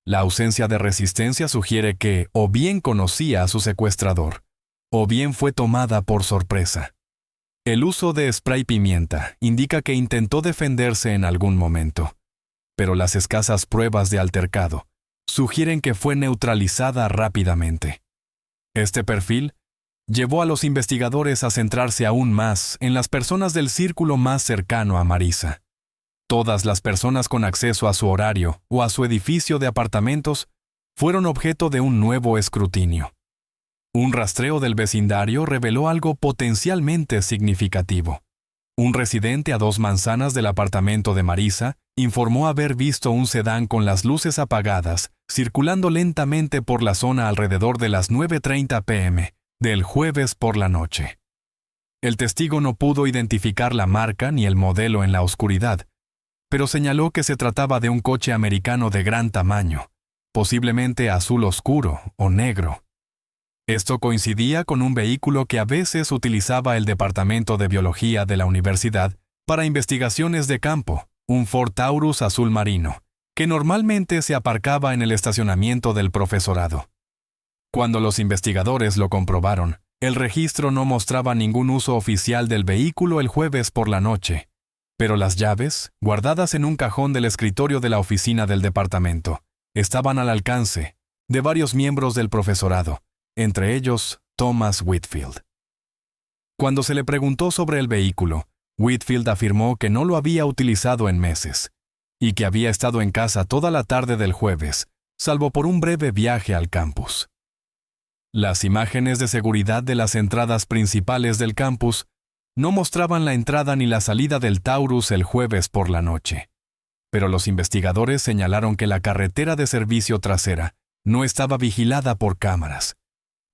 La ausencia de resistencia sugiere que o bien conocía a su secuestrador, o bien fue tomada por sorpresa. El uso de spray pimienta indica que intentó defenderse en algún momento, pero las escasas pruebas de altercado sugieren que fue neutralizada rápidamente. Este perfil llevó a los investigadores a centrarse aún más en las personas del círculo más cercano a Marisa. Todas las personas con acceso a su horario o a su edificio de apartamentos fueron objeto de un nuevo escrutinio. Un rastreo del vecindario reveló algo potencialmente significativo. Un residente a 2 manzanas del apartamento de Marisa informó haber visto un sedán con las luces apagadas circulando lentamente por la zona alrededor de las 9:30 p.m. del jueves por la noche. El testigo no pudo identificar la marca ni el modelo en la oscuridad, pero señaló que se trataba de un coche americano de gran tamaño, posiblemente azul oscuro o negro. Esto coincidía con un vehículo que a veces utilizaba el Departamento de Biología de la universidad para investigaciones de campo, un Ford Taurus azul marino, que normalmente se aparcaba en el estacionamiento del profesorado. Cuando los investigadores lo comprobaron, el registro no mostraba ningún uso oficial del vehículo el jueves por la noche, pero las llaves, guardadas en un cajón del escritorio de la oficina del departamento, estaban al alcance de varios miembros del profesorado, entre ellos Thomas Whitfield. Cuando se le preguntó sobre el vehículo, Whitfield afirmó que no lo había utilizado en meses, y que había estado en casa toda la tarde del jueves, salvo por un breve viaje al campus. Las imágenes de seguridad de las entradas principales del campus no mostraban la entrada ni la salida del Taurus el jueves por la noche, pero los investigadores señalaron que la carretera de servicio trasera no estaba vigilada por cámaras.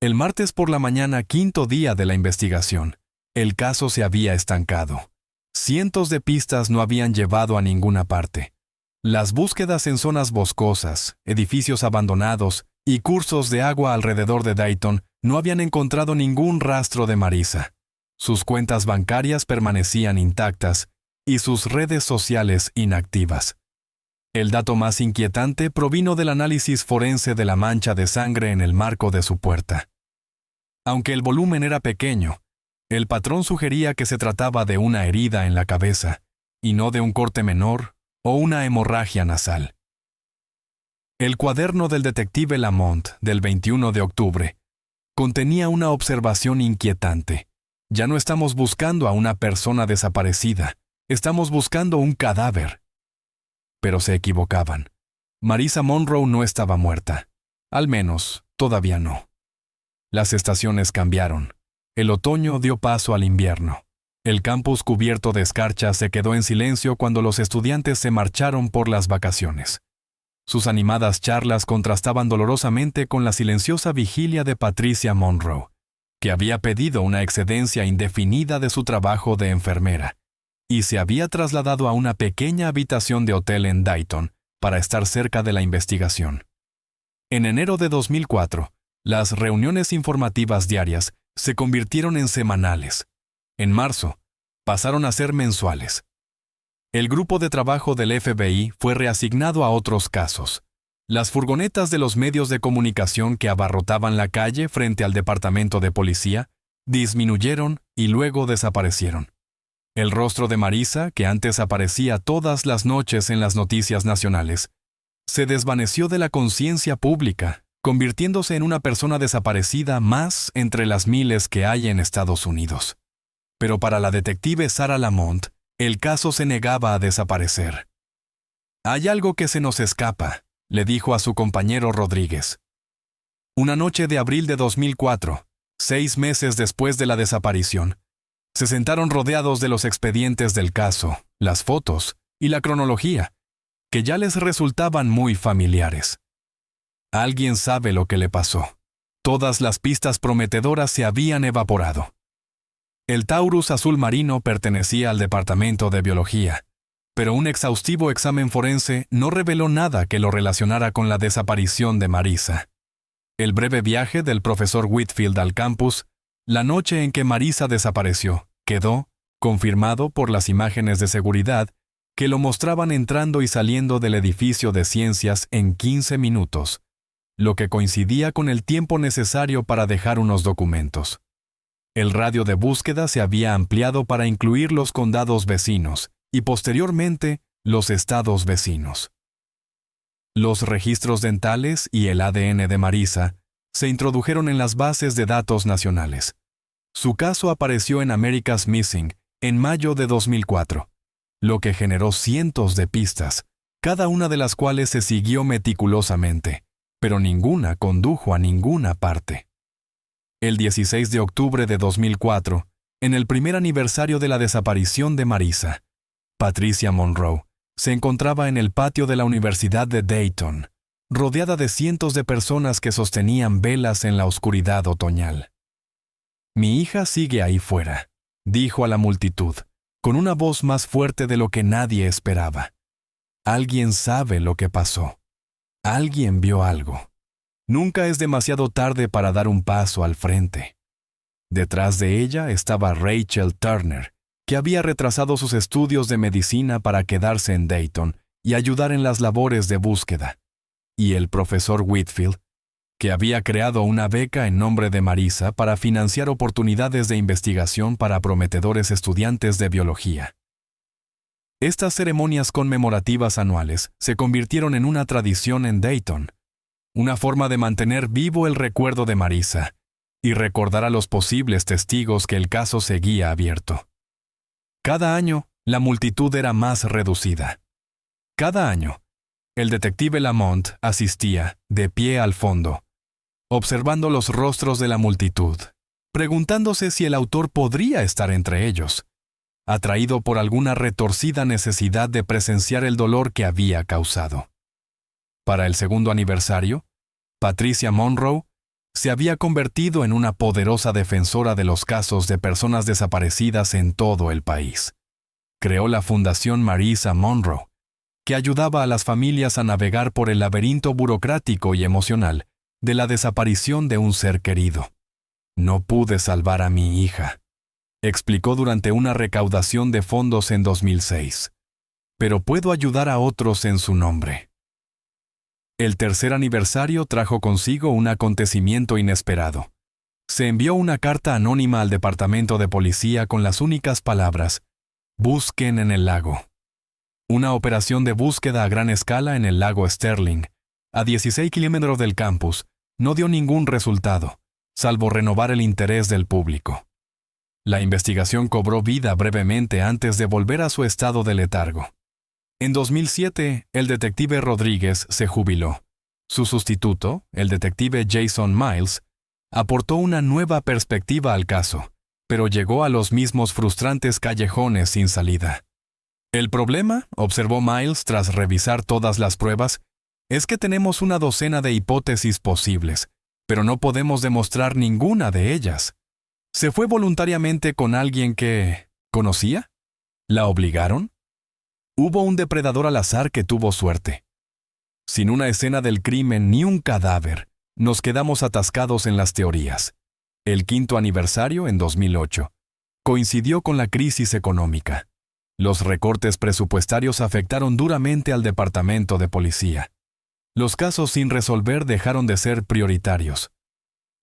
El martes por la mañana, 5º día de la investigación, el caso se había estancado. Cientos de pistas no habían llevado a ninguna parte. Las búsquedas en zonas boscosas, edificios abandonados y cursos de agua alrededor de Dayton no habían encontrado ningún rastro de Marisa. Sus cuentas bancarias permanecían intactas y sus redes sociales inactivas. El dato más inquietante provino del análisis forense de la mancha de sangre en el marco de su puerta. Aunque el volumen era pequeño, el patrón sugería que se trataba de una herida en la cabeza, y no de un corte menor o una hemorragia nasal. El cuaderno del detective Lamont del 21 de octubre contenía una observación inquietante. Ya no estamos buscando a una persona desaparecida, estamos buscando un cadáver. Pero se equivocaban. Marisa Monroe no estaba muerta. Al menos, todavía no. Las estaciones cambiaron. El otoño dio paso al invierno. El campus cubierto de escarcha se quedó en silencio cuando los estudiantes se marcharon por las vacaciones. Sus animadas charlas contrastaban dolorosamente con la silenciosa vigilia de Patricia Monroe, que había pedido una excedencia indefinida de su trabajo de enfermera, y se había trasladado a una pequeña habitación de hotel en Dayton para estar cerca de la investigación. En enero de 2004, las reuniones informativas diarias se convirtieron en semanales. En marzo, pasaron a ser mensuales. El grupo de trabajo del FBI fue reasignado a otros casos. Las furgonetas de los medios de comunicación que abarrotaban la calle frente al departamento de policía disminuyeron y luego desaparecieron. El rostro de Marisa, que antes aparecía todas las noches en las noticias nacionales, se desvaneció de la conciencia pública, convirtiéndose en una persona desaparecida más entre las miles que hay en Estados Unidos. Pero para la detective Sarah Lamont, el caso se negaba a desaparecer. «Hay algo que se nos escapa», le dijo a su compañero Rodríguez. Una noche de abril de 2004, 6 meses después de la desaparición, se sentaron rodeados de los expedientes del caso, las fotos y la cronología, que ya les resultaban muy familiares. Alguien sabe lo que le pasó. Todas las pistas prometedoras se habían evaporado. El Taurus azul marino pertenecía al departamento de biología, pero un exhaustivo examen forense no reveló nada que lo relacionara con la desaparición de Marisa. El breve viaje del profesor Whitfield al campus, la noche en que Marisa desapareció, quedó confirmado por las imágenes de seguridad que lo mostraban entrando y saliendo del edificio de ciencias en 15 minutos, lo que coincidía con el tiempo necesario para dejar unos documentos. El radio de búsqueda se había ampliado para incluir los condados vecinos y posteriormente los estados vecinos. Los registros dentales y el ADN de Marisa se introdujeron en las bases de datos nacionales. Su caso apareció en America's Missing en mayo de 2004, lo que generó cientos de pistas, cada una de las cuales se siguió meticulosamente, pero ninguna condujo a ninguna parte. El 16 de octubre de 2004, en el primer aniversario de la desaparición de Marisa, Patricia Monroe se encontraba en el patio de la Universidad de Dayton, rodeada de cientos de personas que sostenían velas en la oscuridad otoñal. «Mi hija sigue ahí fuera», dijo a la multitud, con una voz más fuerte de lo que nadie esperaba. «Alguien sabe lo que pasó. Alguien vio algo. Nunca es demasiado tarde para dar un paso al frente». Detrás de ella estaba Rachel Turner, que había retrasado sus estudios de medicina para quedarse en Dayton y ayudar en las labores de búsqueda, y el profesor Whitfield, que había creado una beca en nombre de Marisa para financiar oportunidades de investigación para prometedores estudiantes de biología. Estas ceremonias conmemorativas anuales se convirtieron en una tradición en Dayton, una forma de mantener vivo el recuerdo de Marisa y recordar a los posibles testigos que el caso seguía abierto. Cada año, la multitud era más reducida. Cada año, el detective Lamont asistía, de pie al fondo, observando los rostros de la multitud, preguntándose si el autor podría estar entre ellos, atraído por alguna retorcida necesidad de presenciar el dolor que había causado. Para el segundo aniversario, Patricia Monroe se había convertido en una poderosa defensora de los casos de personas desaparecidas en todo el país. Creó la Fundación Marisa Monroe, que ayudaba a las familias a navegar por el laberinto burocrático y emocional de la desaparición de un ser querido. «No pude salvar a mi hija», explicó durante una recaudación de fondos en 2006, «pero puedo ayudar a otros en su nombre». El tercer aniversario trajo consigo un acontecimiento inesperado. Se envió una carta anónima al departamento de policía con las únicas palabras: «Busquen en el lago». Una operación de búsqueda a gran escala en el lago Sterling, a 16 kilómetros del campus, no dio ningún resultado, salvo renovar el interés del público. La investigación cobró vida brevemente antes de volver a su estado de letargo. En 2007, el detective Rodríguez se jubiló. Su sustituto, el detective Jason Miles, aportó una nueva perspectiva al caso, pero llegó a los mismos frustrantes callejones sin salida. «El problema», observó Miles tras revisar todas las pruebas, «es que tenemos una docena de hipótesis posibles, pero no podemos demostrar ninguna de ellas. ¿Se fue voluntariamente con alguien que conocía? ¿La obligaron? ¿Hubo un depredador al azar que tuvo suerte? Sin una escena del crimen ni un cadáver, nos quedamos atascados en las teorías». El quinto aniversario, en 2008, coincidió con la crisis económica. Los recortes presupuestarios afectaron duramente al departamento de policía. Los casos sin resolver dejaron de ser prioritarios.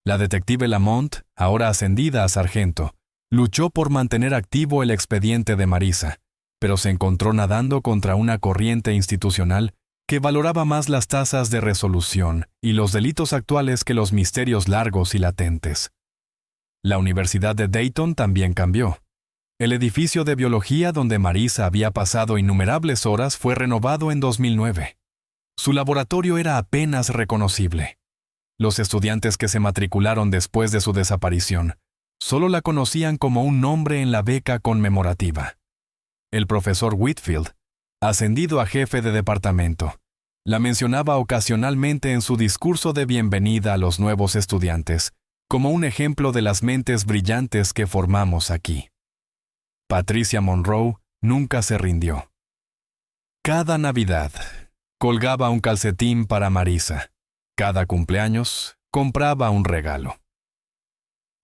La detective Lamont, ahora ascendida a sargento, luchó por mantener activo el expediente de Marisa, pero se encontró nadando contra una corriente institucional que valoraba más las tasas de resolución y los delitos actuales que los misterios largos y latentes. La Universidad de Dayton también cambió. El edificio de biología donde Marisa había pasado innumerables horas fue renovado en 2009. Su laboratorio era apenas reconocible. Los estudiantes que se matricularon después de su desaparición solo la conocían como un nombre en la beca conmemorativa. El profesor Whitfield, ascendido a jefe de departamento, la mencionaba ocasionalmente en su discurso de bienvenida a los nuevos estudiantes, como un ejemplo de las mentes brillantes que formamos aquí. Patricia Monroe nunca se rindió. Cada Navidad, colgaba un calcetín para Marisa. Cada cumpleaños, compraba un regalo.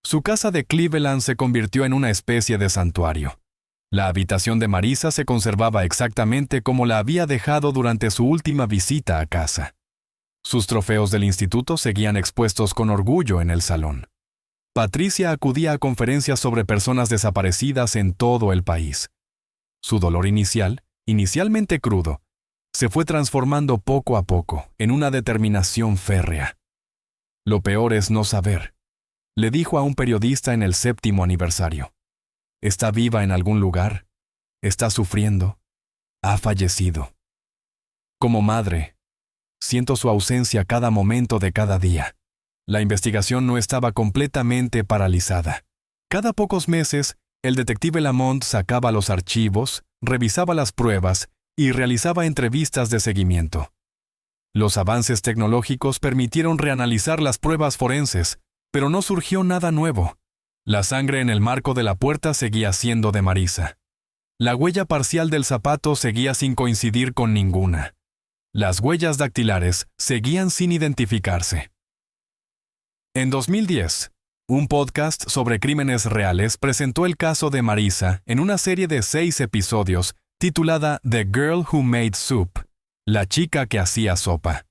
Su casa de Cleveland se convirtió en una especie de santuario. La habitación de Marisa se conservaba exactamente como la había dejado durante su última visita a casa. Sus trofeos del instituto seguían expuestos con orgullo en el salón. Patricia acudía a conferencias sobre personas desaparecidas en todo el país. Su dolor inicialmente crudo, se fue transformando poco a poco en una determinación férrea. Lo peor es no saber, le dijo a un periodista en el 7º aniversario. ¿Está viva en algún lugar? ¿Está sufriendo? ¿Ha fallecido? Como madre, siento su ausencia cada momento de cada día. La investigación no estaba completamente paralizada. Cada pocos meses, el detective Lamont sacaba los archivos, revisaba las pruebas y realizaba entrevistas de seguimiento. Los avances tecnológicos permitieron reanalizar las pruebas forenses, pero no surgió nada nuevo. La sangre en el marco de la puerta seguía siendo de Marisa. La huella parcial del zapato seguía sin coincidir con ninguna. Las huellas dactilares seguían sin identificarse. En 2010, un podcast sobre crímenes reales presentó el caso de Marisa en una serie de 6 episodios titulada The Girl Who Made Soup, la chica que hacía sopa.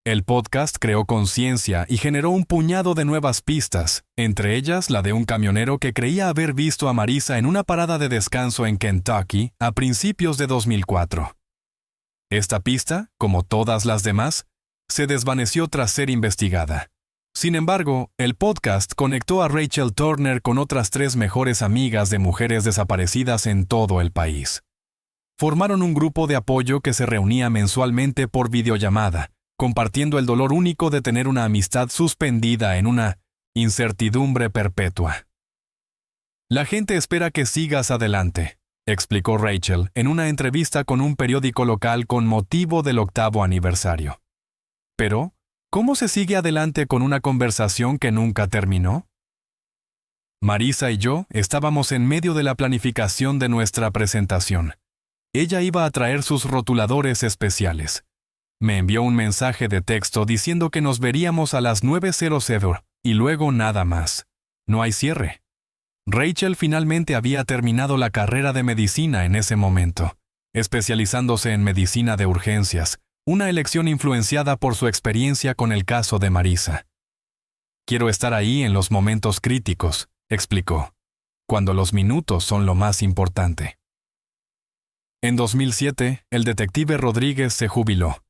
El podcast creó conciencia y generó un puñado de nuevas pistas, entre ellas la de un camionero que creía haber visto a Marisa en una parada de descanso en Kentucky a principios de 2004. Esta pista, como todas las demás, se desvaneció tras ser investigada. Sin embargo, el podcast conectó a Rachel Turner con otras 3 mejores amigas de mujeres desaparecidas en todo el país. Formaron un grupo de apoyo que se reunía mensualmente por videollamada, compartiendo el dolor único de tener una amistad suspendida en una incertidumbre perpetua. La gente espera que sigas adelante, explicó Rachel en una entrevista con un periódico local con motivo del 8º aniversario. Pero, ¿cómo se sigue adelante con una conversación que nunca terminó? Marisa y yo estábamos en medio de la planificación de nuestra presentación. Ella iba a traer sus rotuladores especiales. Me envió un mensaje de texto diciendo que nos veríamos a las 9:00 y luego nada más. No hay cierre. Rachel finalmente había terminado la carrera de medicina en ese momento, especializándose en medicina de urgencias, una elección influenciada por su experiencia con el caso de Marisa. Quiero estar ahí en los momentos críticos, explicó, cuando los minutos son lo más importante. En 2007, el detective Rodríguez se jubiló.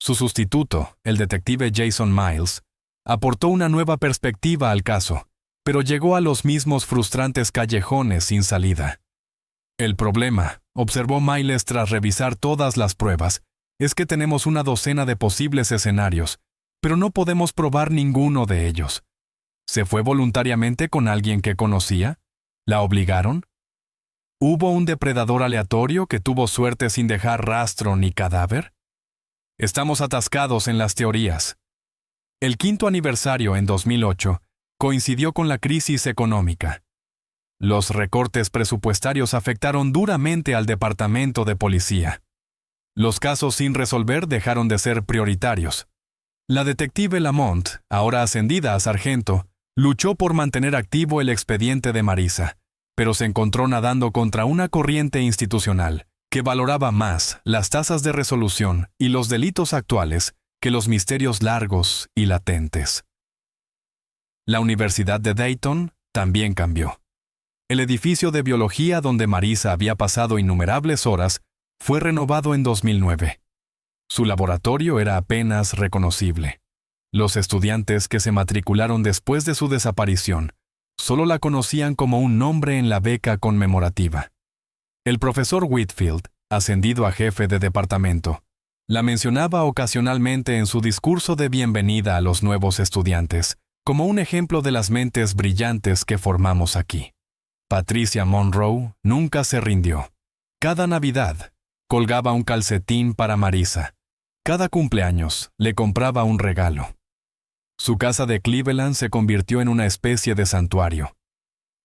Su sustituto, el detective Jason Miles, aportó una nueva perspectiva al caso, pero llegó a los mismos frustrantes callejones sin salida. El problema, observó Miles tras revisar todas las pruebas, es que tenemos una docena de posibles escenarios, pero no podemos probar ninguno de ellos. ¿Se fue voluntariamente con alguien que conocía? ¿La obligaron? ¿Hubo un depredador aleatorio que tuvo suerte sin dejar rastro ni cadáver? Estamos atascados en las teorías. El 5º aniversario en 2008 coincidió con la crisis económica. Los recortes presupuestarios afectaron duramente al departamento de policía. Los casos sin resolver dejaron de ser prioritarios. La detective Lamont, ahora ascendida a sargento, luchó por mantener activo el expediente de Marisa, pero se encontró nadando contra una corriente institucional que valoraba más las tasas de resolución y los delitos actuales que los misterios largos y latentes. La Universidad de Dayton también cambió. El edificio de biología donde Marisa había pasado innumerables horas fue renovado en 2009. Su laboratorio era apenas reconocible. Los estudiantes que se matricularon después de su desaparición solo la conocían como un nombre en la beca conmemorativa. El profesor Whitfield, ascendido a jefe de departamento, la mencionaba ocasionalmente en su discurso de bienvenida a los nuevos estudiantes, como un ejemplo de las mentes brillantes que formamos aquí. Patricia Monroe nunca se rindió. Cada Navidad, colgaba un calcetín para Marisa. Cada cumpleaños, le compraba un regalo. Su casa de Cleveland se convirtió en una especie de santuario.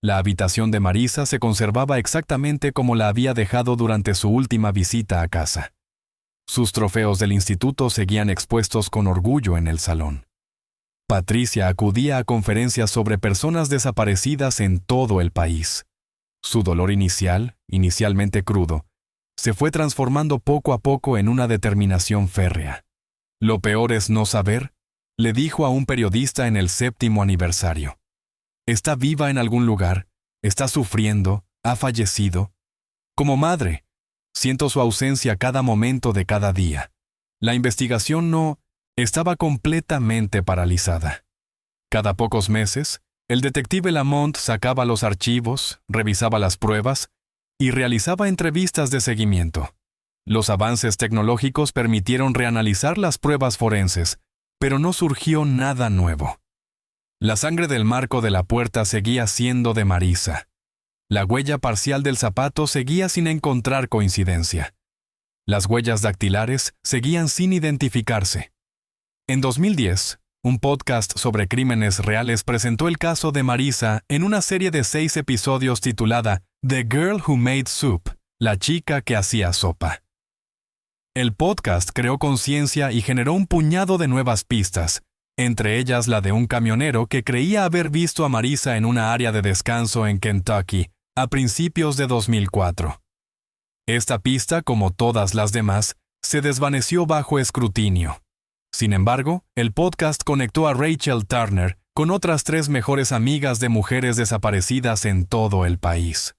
La habitación de Marisa se conservaba exactamente como la había dejado durante su última visita a casa. Sus trofeos del instituto seguían expuestos con orgullo en el salón. Patricia acudía a conferencias sobre personas desaparecidas en todo el país. Su dolor inicialmente crudo, se fue transformando poco a poco en una determinación férrea. Lo peor es no saber, le dijo a un periodista en el 7º aniversario. Está viva en algún lugar, está sufriendo, ha fallecido. Como madre, siento su ausencia cada momento de cada día. La investigación estaba completamente paralizada. Cada pocos meses, el detective Lamont sacaba los archivos, revisaba las pruebas y realizaba entrevistas de seguimiento. Los avances tecnológicos permitieron reanalizar las pruebas forenses, pero no surgió nada nuevo. La sangre del marco de la puerta seguía siendo de Marisa. La huella parcial del zapato seguía sin encontrar coincidencia. Las huellas dactilares seguían sin identificarse. En 2010, un podcast sobre crímenes reales presentó el caso de Marisa en una serie de 6 episodios titulada The Girl Who Made Soup, la chica que hacía sopa. El podcast creó conciencia y generó un puñado de nuevas pistas, entre ellas la de un camionero que creía haber visto a Marisa en una área de descanso en Kentucky a principios de 2004. Esta pista, como todas las demás, se desvaneció bajo escrutinio. Sin embargo, el podcast conectó a Rachel Turner con otras 3 mejores amigas de mujeres desaparecidas en todo el país.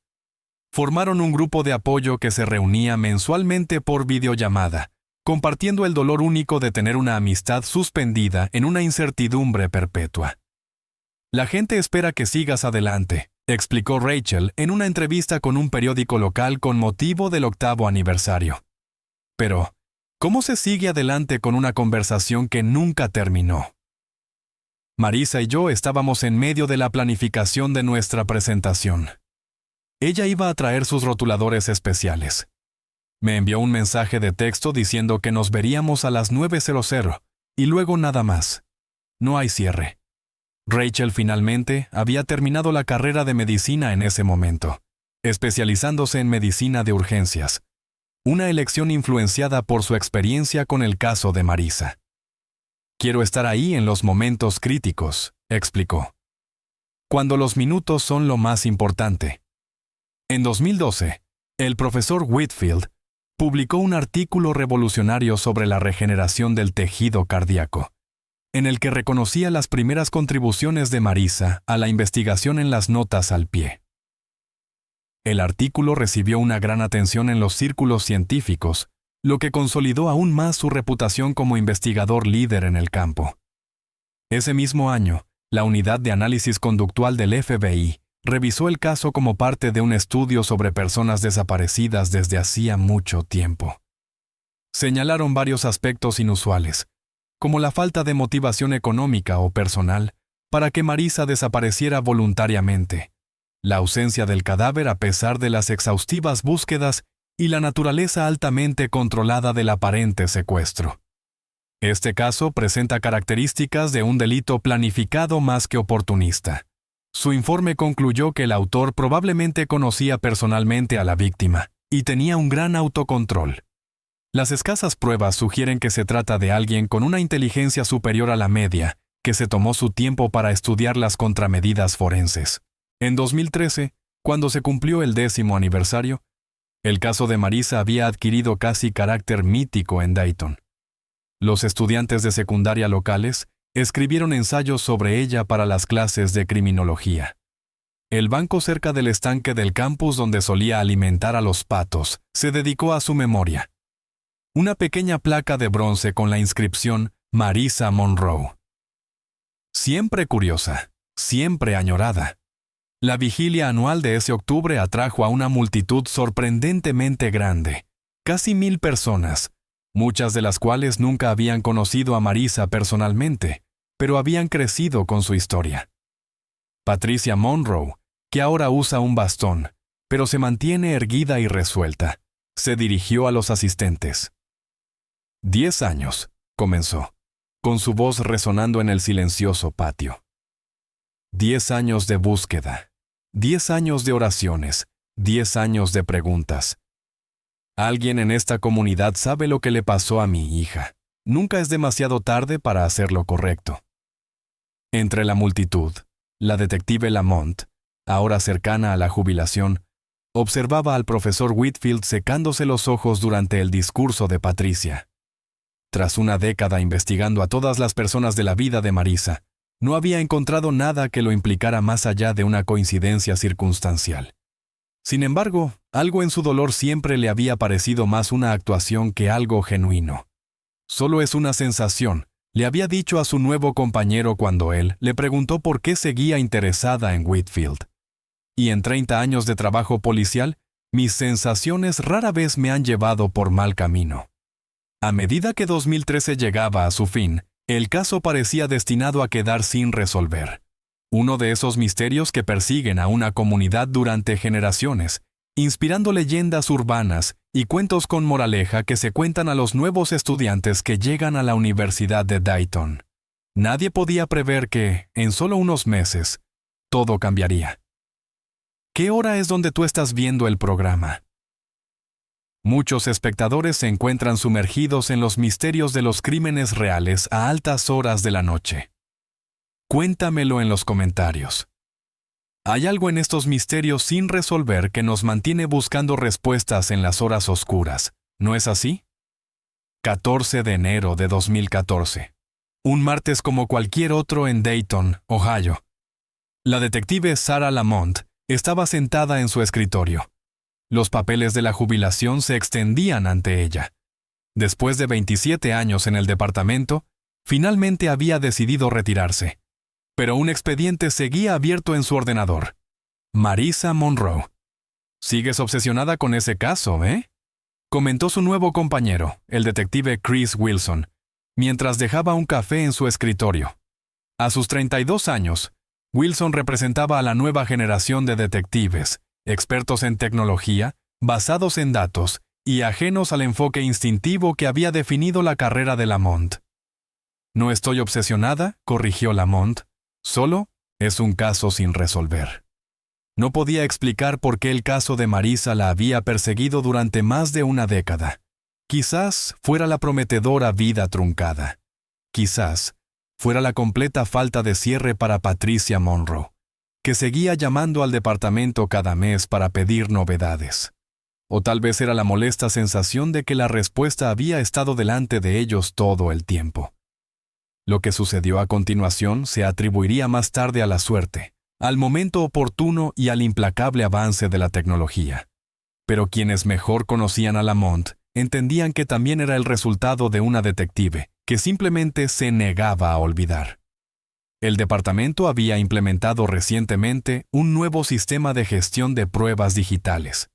Formaron un grupo de apoyo que se reunía mensualmente por videollamada, compartiendo el dolor único de tener una amistad suspendida en una incertidumbre perpetua. La gente espera que sigas adelante, explicó Rachel en una entrevista con un periódico local con motivo del 8º aniversario. Pero, ¿cómo se sigue adelante con una conversación que nunca terminó? Marisa y yo estábamos en medio de la planificación de nuestra presentación. Ella iba a traer sus rotuladores especiales. Me envió un mensaje de texto diciendo que nos veríamos a las 9:00 y luego nada más. No hay cierre. Rachel finalmente había terminado la carrera de medicina en ese momento, especializándose en medicina de urgencias. Una elección influenciada por su experiencia con el caso de Marisa. Quiero estar ahí en los momentos críticos, explicó. Cuando los minutos son lo más importante. En 2012, el profesor Whitfield publicó un artículo revolucionario sobre la regeneración del tejido cardíaco, en el que reconocía las primeras contribuciones de Marisa a la investigación en las notas al pie. El artículo recibió una gran atención en los círculos científicos, lo que consolidó aún más su reputación como investigador líder en el campo. Ese mismo año, la Unidad de Análisis Conductual del FBI revisó el caso como parte de un estudio sobre personas desaparecidas desde hacía mucho tiempo. Señalaron varios aspectos inusuales, como la falta de motivación económica o personal para que Marisa desapareciera voluntariamente, la ausencia del cadáver a pesar de las exhaustivas búsquedas y la naturaleza altamente controlada del aparente secuestro. Este caso presenta características de un delito planificado más que oportunista. Su informe concluyó que el autor probablemente conocía personalmente a la víctima y tenía un gran autocontrol. Las escasas pruebas sugieren que se trata de alguien con una inteligencia superior a la media, que se tomó su tiempo para estudiar las contramedidas forenses. En 2013, Cuando se cumplió el 10º aniversario, el caso de Marisa había adquirido casi carácter mítico en Dayton. Los estudiantes de secundaria locales escribieron ensayos sobre ella para las clases de criminología. El banco cerca del estanque del campus donde solía alimentar a los patos se dedicó a su memoria. Una pequeña placa de bronce con la inscripción Marisa Monroe. Siempre curiosa, siempre añorada. La vigilia anual de ese octubre atrajo a una multitud sorprendentemente grande, casi 1000 personas, muchas de las cuales nunca habían conocido a Marisa personalmente, pero habían crecido con su historia. Patricia Monroe, que ahora usa un bastón, pero se mantiene erguida y resuelta, se dirigió a los asistentes. 10 años, comenzó, con su voz resonando en el silencioso patio. 10 años de búsqueda, 10 años de oraciones, 10 años de preguntas. Alguien en esta comunidad sabe lo que le pasó a mi hija. Nunca es demasiado tarde para hacer lo correcto. Entre la multitud, la detective Lamont, ahora cercana a la jubilación, observaba al profesor Whitfield secándose los ojos durante el discurso de Patricia. Tras una década investigando a todas las personas de la vida de Marisa, no había encontrado nada que lo implicara más allá de una coincidencia circunstancial. Sin embargo, algo en su dolor siempre le había parecido más una actuación que algo genuino. Solo es una sensación, le había dicho a su nuevo compañero cuando él le preguntó por qué seguía interesada en Whitfield. Y en 30 años de trabajo policial, mis sensaciones rara vez me han llevado por mal camino. A medida que 2013 llegaba a su fin, el caso parecía destinado a quedar sin resolver. Uno de esos misterios que persiguen a una comunidad durante generaciones, inspirando leyendas urbanas y cuentos con moraleja que se cuentan a los nuevos estudiantes que llegan a la Universidad de Dayton. Nadie podía prever que, en solo unos meses, todo cambiaría. ¿Qué hora es donde tú estás viendo el programa? Muchos espectadores se encuentran sumergidos en los misterios de los crímenes reales a altas horas de la noche. Cuéntamelo en los comentarios. Hay algo en estos misterios sin resolver que nos mantiene buscando respuestas en las horas oscuras, ¿no es así? 14 de enero de 2014. Un martes como cualquier otro en Dayton, Ohio. La detective Sarah Lamont estaba sentada en su escritorio. Los papeles de la jubilación se extendían ante ella. Después de 27 años en el departamento, finalmente había decidido retirarse. Pero un expediente seguía abierto en su ordenador. Marisa Monroe. «Sigues obsesionada con ese caso, ¿eh?», comentó su nuevo compañero, el detective Chris Wilson, mientras dejaba un café en su escritorio. A sus 32 años, Wilson representaba a la nueva generación de detectives, expertos en tecnología, basados en datos y ajenos al enfoque instintivo que había definido la carrera de Lamont. «No estoy obsesionada», corrigió Lamont, «solo es un caso sin resolver». No podía explicar por qué el caso de Marisa la había perseguido durante más de una década. Quizás fuera la prometedora vida truncada. Quizás fuera la completa falta de cierre para Patricia Monroe, que seguía llamando al departamento cada mes para pedir novedades. O tal vez era la molesta sensación de que la respuesta había estado delante de ellos todo el tiempo. Lo que sucedió a continuación se atribuiría más tarde a la suerte, al momento oportuno y al implacable avance de la tecnología. Pero quienes mejor conocían a Lamont entendían que también era el resultado de una detective que simplemente se negaba a olvidar. El departamento había implementado recientemente un nuevo sistema de gestión de pruebas digitales.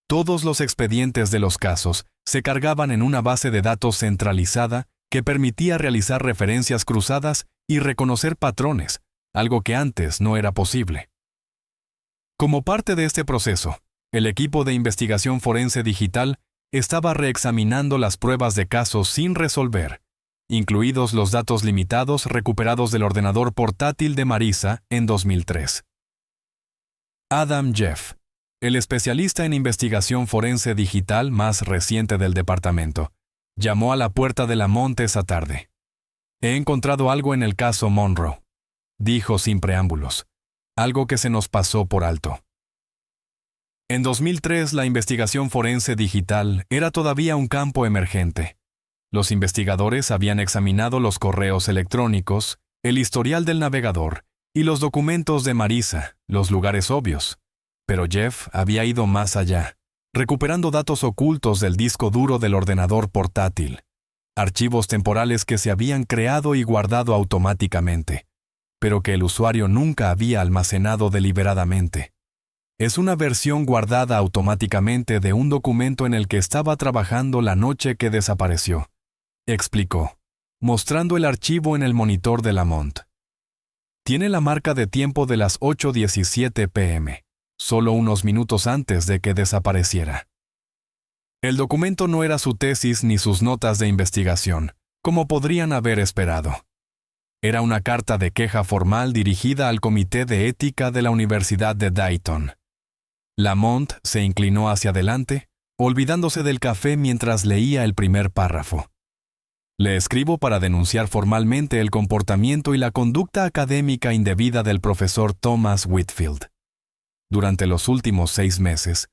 Todos los expedientes de los casos se cargaban en una base de datos centralizada que permitía realizar referencias cruzadas y reconocer patrones, algo que antes no era posible. Como parte de este proceso, el equipo de investigación forense digital estaba reexaminando las pruebas de casos sin resolver, incluidos los datos limitados recuperados del ordenador portátil de Marisa en 2003. Adam Jeff, el especialista en investigación forense digital más reciente del departamento, llamó a la puerta de Lamont esa tarde. «He encontrado algo en el caso Monroe», dijo sin preámbulos, «algo que se nos pasó por alto». En 2003, la investigación forense digital era todavía un campo emergente. Los investigadores habían examinado los correos electrónicos, el historial del navegador y los documentos de Marisa, los lugares obvios. Pero Jeff había ido más allá, recuperando datos ocultos del disco duro del ordenador portátil, archivos temporales que se habían creado y guardado automáticamente, pero que el usuario nunca había almacenado deliberadamente. Es una versión guardada automáticamente de un documento en el que estaba trabajando la noche que desapareció, explicó, mostrando el archivo en el monitor de Lamont. Tiene la marca de tiempo de las 8:17 p.m., solo unos minutos antes de que desapareciera. El documento no era su tesis ni sus notas de investigación, como podrían haber esperado. Era una carta de queja formal dirigida al Comité de Ética de la Universidad de Dayton. Lamont se inclinó hacia adelante, olvidándose del café mientras leía el primer párrafo. Le escribo para denunciar formalmente el comportamiento y la conducta académica indebida del profesor Thomas Whitfield. Durante los últimos 6 meses,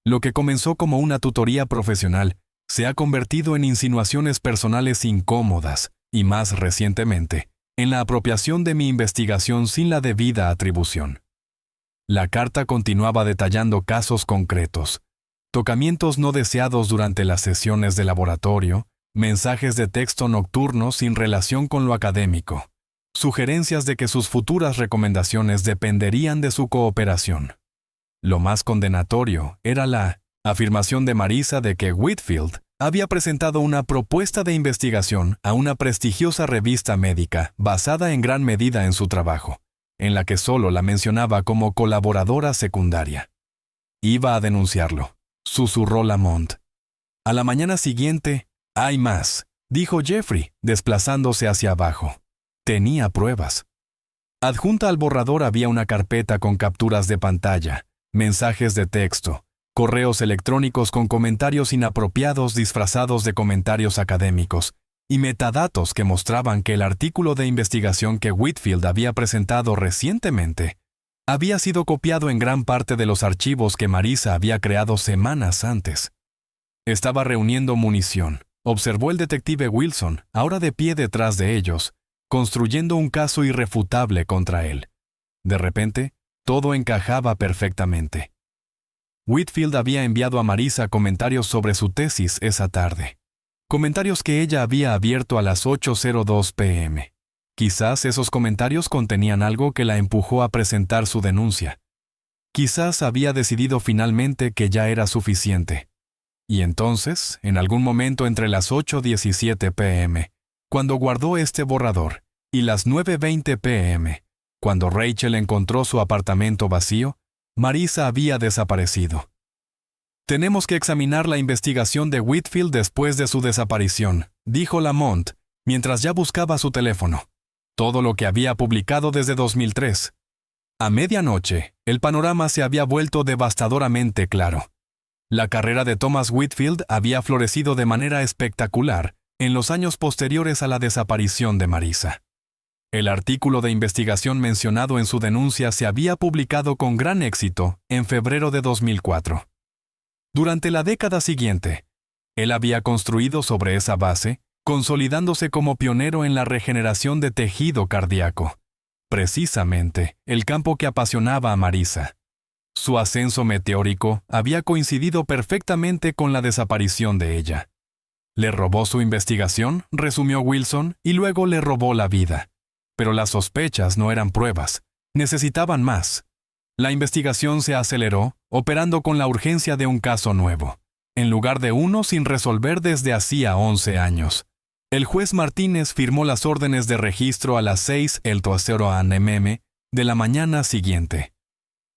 lo que comenzó como una tutoría profesional se ha convertido en insinuaciones personales incómodas y, más recientemente, en la apropiación de mi investigación sin la debida atribución. La carta continuaba detallando casos concretos, tocamientos no deseados durante las sesiones de laboratorio, mensajes de texto nocturnos sin relación con lo académico, sugerencias de que sus futuras recomendaciones dependerían de su cooperación. Lo más condenatorio era la afirmación de Marisa de que Whitfield había presentado una propuesta de investigación a una prestigiosa revista médica basada en gran medida en su trabajo, en la que solo la mencionaba como colaboradora secundaria. Iba a denunciarlo, susurró Lamont. A la mañana siguiente, hay más, dijo Jeffrey, desplazándose hacia abajo. Tenía pruebas. Adjunta al borrador había una carpeta con capturas de pantalla, mensajes de texto, correos electrónicos con comentarios inapropiados disfrazados de comentarios académicos, y metadatos que mostraban que el artículo de investigación que Whitfield había presentado recientemente había sido copiado en gran parte de los archivos que Marisa había creado semanas antes. Estaba reuniendo munición, observó el detective Wilson, ahora de pie detrás de ellos, construyendo un caso irrefutable contra él. De repente, todo encajaba perfectamente. Whitfield había enviado a Marisa comentarios sobre su tesis esa tarde. Comentarios que ella había abierto a las 8:02 p.m. Quizás esos comentarios contenían algo que la empujó a presentar su denuncia. Quizás había decidido finalmente que ya era suficiente. Y entonces, en algún momento entre las 8:17 p.m., cuando guardó este borrador, y las 9:20 p.m., cuando Rachel encontró su apartamento vacío, Marisa había desaparecido. Tenemos que examinar la investigación de Whitfield después de su desaparición, dijo Lamont, mientras ya buscaba su teléfono. Todo lo que había publicado desde 2003. A medianoche, el panorama se había vuelto devastadoramente claro. La carrera de Thomas Whitfield había florecido de manera espectacular en los años posteriores a la desaparición de Marisa. El artículo de investigación mencionado en su denuncia se había publicado con gran éxito en febrero de 2004. Durante la década siguiente, él había construido sobre esa base, consolidándose como pionero en la regeneración de tejido cardíaco, precisamente el campo que apasionaba a Marisa. Su ascenso meteórico había coincidido perfectamente con la desaparición de ella. Le robó su investigación, resumió Wilson, y luego le robó la vida. Pero las sospechas no eran pruebas, necesitaban más. La investigación se aceleró, operando con la urgencia de un caso nuevo, en lugar de uno sin resolver desde hacía 11 años. El juez Martínez firmó las órdenes de registro a las 6:00 a.m. de la mañana siguiente.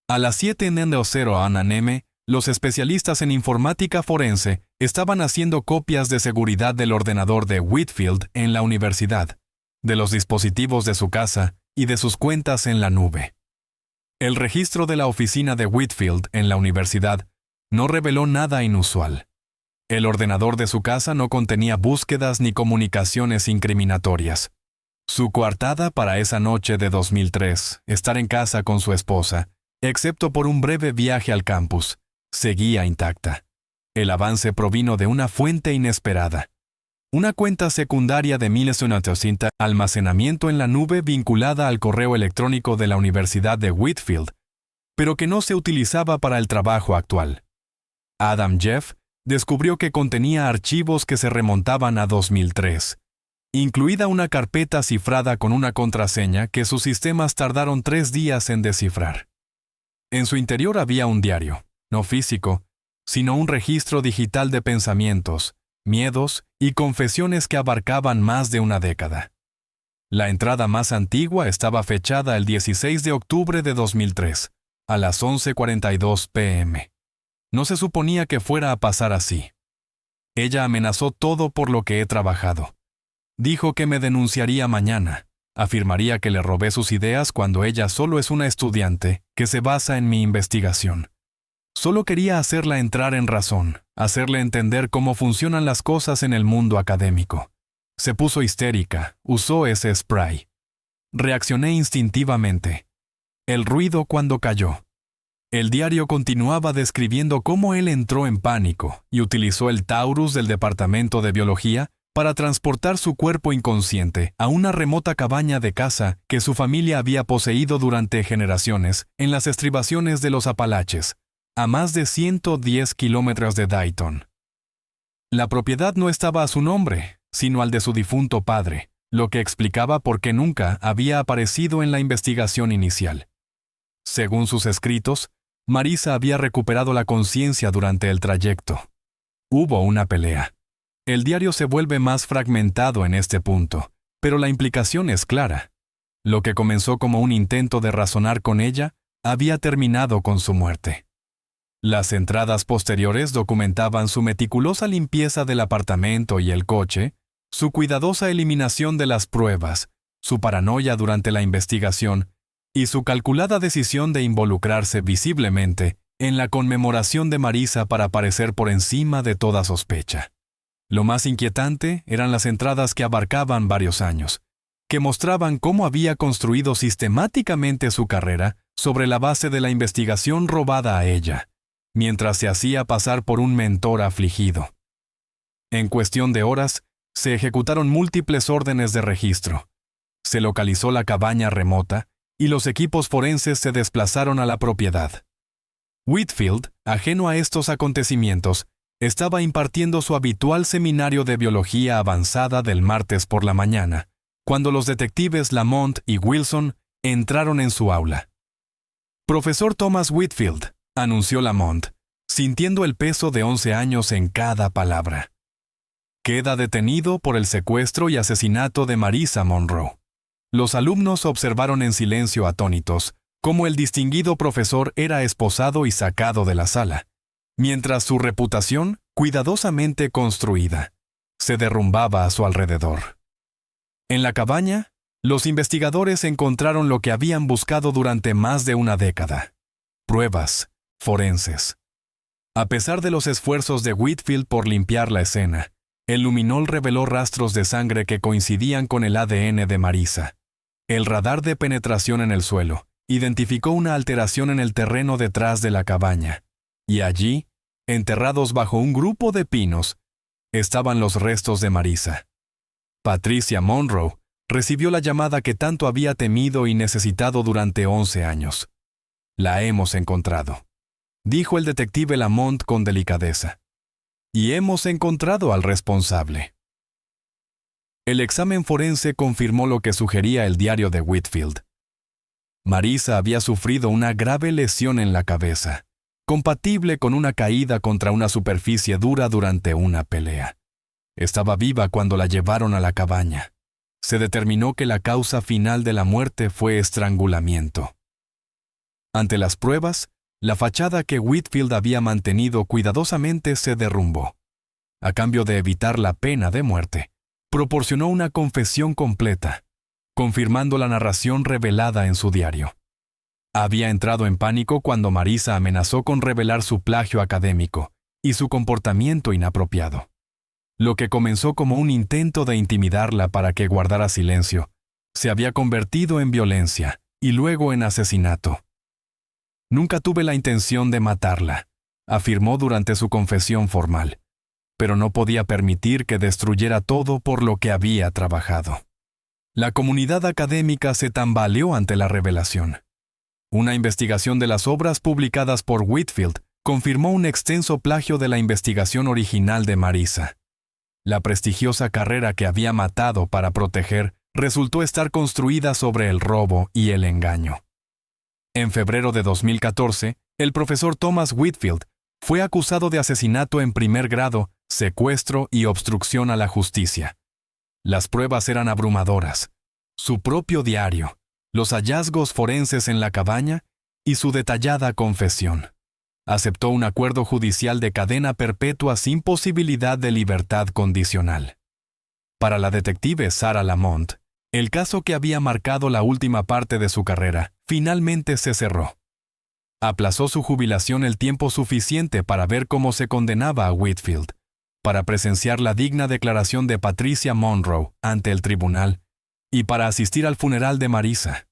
A las 7:00 a.m., los especialistas en informática forense estaban haciendo copias de seguridad del ordenador de Whitfield en la universidad, de los dispositivos de su casa y de sus cuentas en la nube. El registro de la oficina de Whitfield en la universidad no reveló nada inusual. El ordenador de su casa no contenía búsquedas ni comunicaciones incriminatorias. Su coartada para esa noche de 2003, estar en casa con su esposa, excepto por un breve viaje al campus, seguía intacta. El avance provino de una fuente inesperada. Una cuenta secundaria de 1980, almacenamiento en la nube vinculada al correo electrónico de la Universidad de Whitfield, pero que no se utilizaba para el trabajo actual. Adam Jeff descubrió que contenía archivos que se remontaban a 2003, incluida una carpeta cifrada con una contraseña que sus sistemas tardaron 3 días en descifrar. En su interior había un diario, no físico, sino un registro digital de pensamientos, miedos y confesiones que abarcaban más de una década. La entrada más antigua estaba fechada el 16 de octubre de 2003, a las 11:42 p.m. No se suponía que fuera a pasar así. Ella amenazó todo por lo que he trabajado. Dijo que me denunciaría mañana. Afirmaría que le robé sus ideas cuando ella solo es una estudiante que se basa en mi investigación. Solo quería hacerla entrar en razón, hacerle entender cómo funcionan las cosas en el mundo académico. Se puso histérica, usó ese spray. Reaccioné instintivamente. El ruido cuando cayó. El diario continuaba describiendo cómo él entró en pánico y utilizó el Taurus del Departamento de Biología para transportar su cuerpo inconsciente a una remota cabaña de caza que su familia había poseído durante generaciones en las estribaciones de los Apalaches, a más de 110 kilómetros de Dayton. La propiedad no estaba a su nombre, sino al de su difunto padre, lo que explicaba por qué nunca había aparecido en la investigación inicial. Según sus escritos, Marisa había recuperado la conciencia durante el trayecto. Hubo una pelea. El diario se vuelve más fragmentado en este punto, pero la implicación es clara. Lo que comenzó como un intento de razonar con ella, había terminado con su muerte. Las entradas posteriores documentaban su meticulosa limpieza del apartamento y el coche, su cuidadosa eliminación de las pruebas, su paranoia durante la investigación y su calculada decisión de involucrarse visiblemente en la conmemoración de Marisa para parecer por encima de toda sospecha. Lo más inquietante eran las entradas que abarcaban varios años, que mostraban cómo había construido sistemáticamente su carrera sobre la base de la investigación robada a ella, mientras se hacía pasar por un mentor afligido. En cuestión de horas, se ejecutaron múltiples órdenes de registro. Se localizó la cabaña remota y los equipos forenses se desplazaron a la propiedad. Whitfield, ajeno a estos acontecimientos, estaba impartiendo su habitual seminario de biología avanzada del martes por la mañana, cuando los detectives Lamont y Wilson entraron en su aula. «Profesor Thomas Whitfield», anunció Lamont, sintiendo el peso de 11 años en cada palabra. «Queda detenido por el secuestro y asesinato de Marisa Monroe». Los alumnos observaron en silencio atónitos cómo el distinguido profesor era esposado y sacado de la sala, mientras su reputación, cuidadosamente construida, se derrumbaba a su alrededor. En la cabaña, los investigadores encontraron lo que habían buscado durante más de una década: pruebas forenses. A pesar de los esfuerzos de Whitfield por limpiar la escena, el luminol reveló rastros de sangre que coincidían con el ADN de Marisa. El radar de penetración en el suelo identificó una alteración en el terreno detrás de la cabaña, y allí, enterrados bajo un grupo de pinos, estaban los restos de Marisa. Patricia Monroe recibió la llamada que tanto había temido y necesitado durante 11 años. «La hemos encontrado», dijo el detective Lamont con delicadeza. «Y hemos encontrado al responsable». El examen forense confirmó lo que sugería el diario de Whitfield. Marisa había sufrido una grave lesión en la cabeza, compatible con una caída contra una superficie dura durante una pelea. Estaba viva cuando la llevaron a la cabaña. Se determinó que la causa final de la muerte fue estrangulamiento. Ante las pruebas, la fachada que Whitfield había mantenido cuidadosamente se derrumbó. A cambio de evitar la pena de muerte, proporcionó una confesión completa, confirmando la narración revelada en su diario. Había entrado en pánico cuando Marisa amenazó con revelar su plagio académico y su comportamiento inapropiado. Lo que comenzó como un intento de intimidarla para que guardara silencio, se había convertido en violencia y luego en asesinato. Nunca tuve la intención de matarla, afirmó durante su confesión formal, pero no podía permitir que destruyera todo por lo que había trabajado. La comunidad académica se tambaleó ante la revelación. Una investigación de las obras publicadas por Whitfield confirmó un extenso plagio de la investigación original de Marisa. La prestigiosa carrera que había matado para proteger resultó estar construida sobre el robo y el engaño. En febrero de 2014, el profesor Thomas Whitfield fue acusado de asesinato en primer grado, secuestro y obstrucción a la justicia. Las pruebas eran abrumadoras. Su propio diario, los hallazgos forenses en la cabaña y su detallada confesión. Aceptó un acuerdo judicial de cadena perpetua sin posibilidad de libertad condicional. Para la detective Sarah Lamont, el caso que había marcado la última parte de su carrera finalmente se cerró. Aplazó su jubilación el tiempo suficiente para ver cómo se condenaba a Whitfield, para presenciar la digna declaración de Patricia Monroe ante el tribunal y para asistir al funeral de Marisa.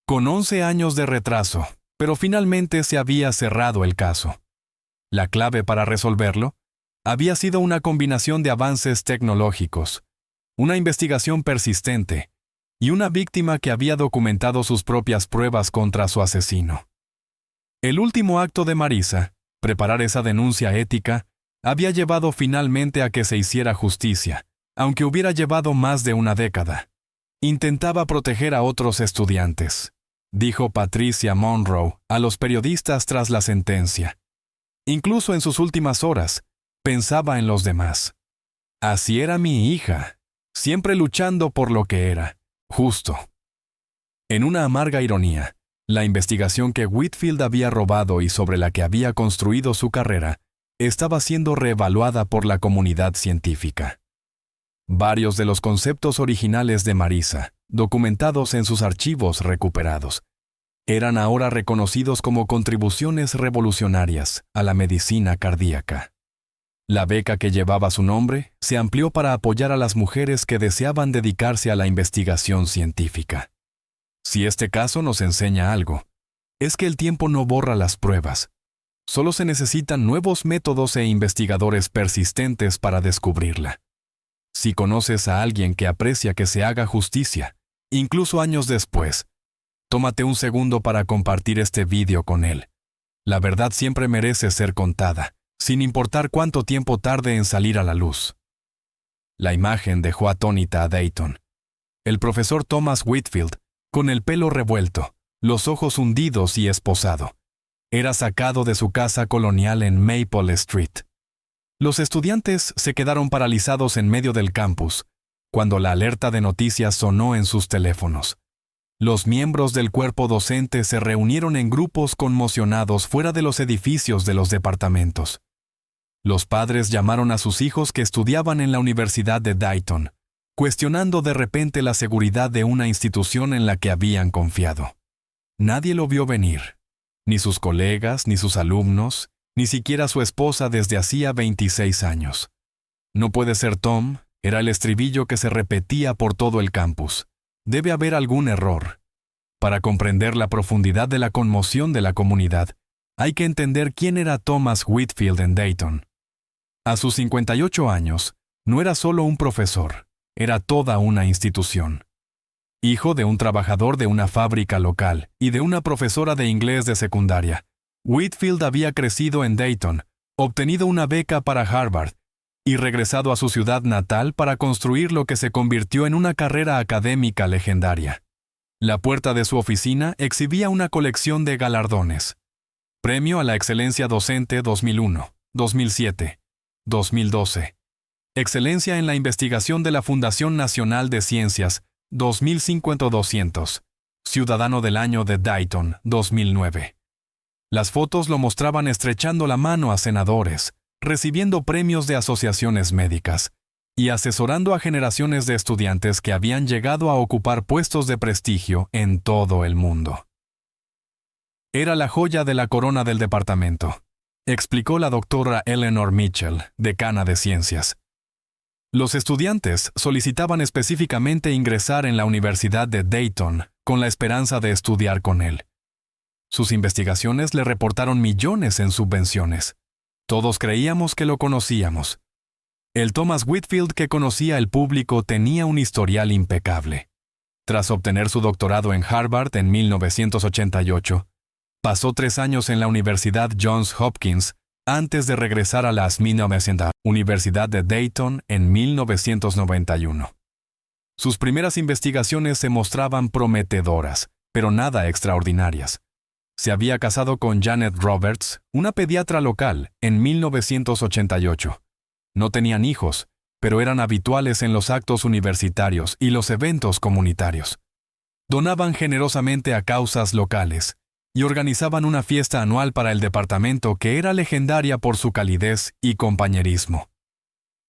Con 11 años de retraso, pero finalmente se había cerrado el caso. La clave para resolverlo había sido una combinación de avances tecnológicos, una investigación persistente y una víctima que había documentado sus propias pruebas contra su asesino. El último acto de Marisa, preparar esa denuncia ética, había llevado finalmente a que se hiciera justicia, aunque hubiera llevado más de una década. Intentaba proteger a otros estudiantes, dijo Patricia Monroe a los periodistas tras la sentencia. Incluso en sus últimas horas, pensaba en los demás. Así era mi hija, siempre luchando por lo que era justo. En una amarga ironía, la investigación que Whitfield había robado y sobre la que había construido su carrera estaba siendo reevaluada por la comunidad científica. Varios de los conceptos originales de Marisa, documentados en sus archivos recuperados, eran ahora reconocidos como contribuciones revolucionarias a la medicina cardíaca. La beca que llevaba su nombre se amplió para apoyar a las mujeres que deseaban dedicarse a la investigación científica. Si este caso nos enseña algo, es que el tiempo no borra las pruebas. Solo se necesitan nuevos métodos e investigadores persistentes para descubrirla. Si conoces a alguien que aprecia que se haga justicia, incluso años después, tómate un segundo para compartir este vídeo con él. La verdad siempre merece ser contada, sin importar cuánto tiempo tarde en salir a la luz. La imagen dejó atónita a Dayton. El profesor Thomas Whitfield, con el pelo revuelto, los ojos hundidos y esposado, era sacado de su casa colonial en Maple Street. Los estudiantes se quedaron paralizados en medio del campus, cuando la alerta de noticias sonó en sus teléfonos. Los miembros del cuerpo docente se reunieron en grupos conmocionados fuera de los edificios de los departamentos. Los padres llamaron a sus hijos que estudiaban en la Universidad de Dayton, cuestionando de repente la seguridad de una institución en la que habían confiado. Nadie lo vio venir, ni sus colegas, ni sus alumnos, ni siquiera su esposa desde hacía 26 años. No puede ser Tom, era el estribillo que se repetía por todo el campus. Debe haber algún error. Para comprender la profundidad de la conmoción de la comunidad, hay que entender quién era Thomas Whitfield en Dayton. A sus 58 años, no era solo un profesor, era toda una institución. Hijo de un trabajador de una fábrica local y de una profesora de inglés de secundaria, Whitfield había crecido en Dayton, obtenido una beca para Harvard y regresado a su ciudad natal para construir lo que se convirtió en una carrera académica legendaria. La puerta de su oficina exhibía una colección de galardones. Premio a la Excelencia Docente 2001, 2007, 2012. Excelencia en la Investigación de la Fundación Nacional de Ciencias 2500-200. Ciudadano del Año de Dayton 2009. Las fotos lo mostraban estrechando la mano a senadores, recibiendo premios de asociaciones médicas y asesorando a generaciones de estudiantes que habían llegado a ocupar puestos de prestigio en todo el mundo. Era la joya de la corona del departamento, explicó la doctora Eleanor Mitchell, decana de ciencias. Los estudiantes solicitaban específicamente ingresar en la Universidad de Dayton con la esperanza de estudiar con él. Sus investigaciones le reportaron millones en subvenciones. Todos creíamos que lo conocíamos. El Thomas Whitfield que conocía el público tenía un historial impecable. Tras obtener su doctorado en Harvard en 1988, pasó 3 años en la Universidad Johns Hopkins antes de regresar a la Universidad de Dayton en 1991. Sus primeras investigaciones se mostraban prometedoras, pero nada extraordinarias. Se había casado con Janet Roberts, una pediatra local, en 1988. No tenían hijos, pero eran habituales en los actos universitarios y los eventos comunitarios. Donaban generosamente a causas locales y organizaban una fiesta anual para el departamento que era legendaria por su calidez y compañerismo.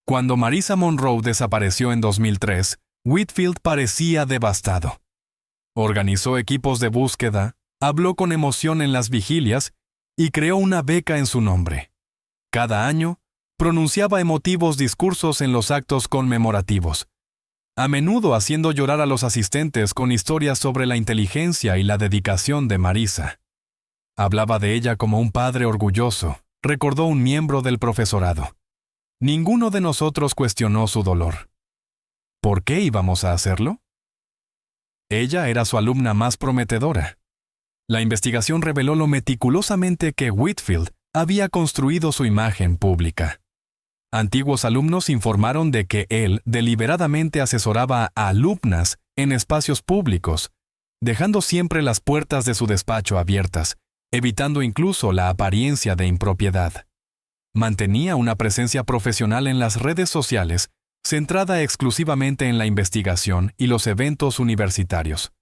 Cuando Marisa Monroe desapareció en 2003, Whitfield parecía devastado. Organizó equipos de búsqueda, habló con emoción en las vigilias y creó una beca en su nombre. Cada año, pronunciaba emotivos discursos en los actos conmemorativos, a menudo haciendo llorar a los asistentes con historias sobre la inteligencia y la dedicación de Marisa. Hablaba de ella como un padre orgulloso, recordó un miembro del profesorado. Ninguno de nosotros cuestionó su dolor. ¿Por qué íbamos a hacerlo? Ella era su alumna más prometedora. La investigación reveló lo meticulosamente que Whitfield había construido su imagen pública. Antiguos alumnos informaron de que él deliberadamente asesoraba a alumnas en espacios públicos, dejando siempre las puertas de su despacho abiertas, evitando incluso la apariencia de impropiedad. Mantenía una presencia profesional en las redes sociales, centrada exclusivamente en la investigación y los eventos universitarios.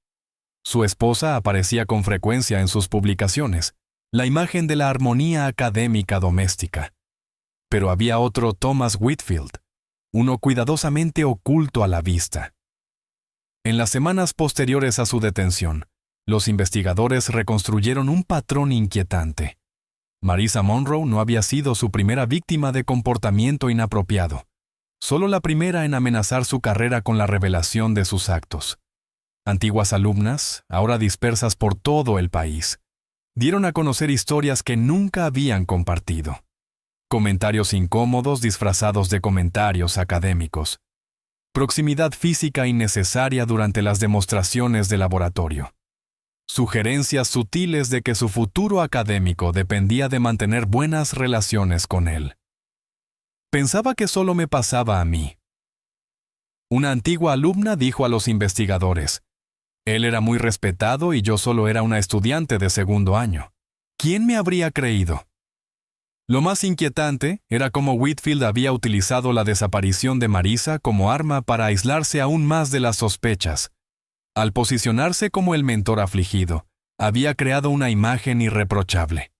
Su esposa aparecía con frecuencia en sus publicaciones, la imagen de la armonía académica doméstica. Pero había otro Thomas Whitfield, uno cuidadosamente oculto a la vista. En las semanas posteriores a su detención, los investigadores reconstruyeron un patrón inquietante. Marisa Monroe no había sido su primera víctima de comportamiento inapropiado, solo la primera en amenazar su carrera con la revelación de sus actos. Antiguas alumnas, ahora dispersas por todo el país, dieron a conocer historias que nunca habían compartido. Comentarios incómodos disfrazados de comentarios académicos. Proximidad física innecesaria durante las demostraciones de laboratorio. Sugerencias sutiles de que su futuro académico dependía de mantener buenas relaciones con él. Pensaba que solo me pasaba a mí. Una antigua alumna dijo a los investigadores: él era muy respetado y yo solo era una estudiante de segundo año. ¿Quién me habría creído? Lo más inquietante era cómo Whitfield había utilizado la desaparición de Marisa como arma para aislarse aún más de las sospechas. Al posicionarse como el mentor afligido, había creado una imagen irreprochable.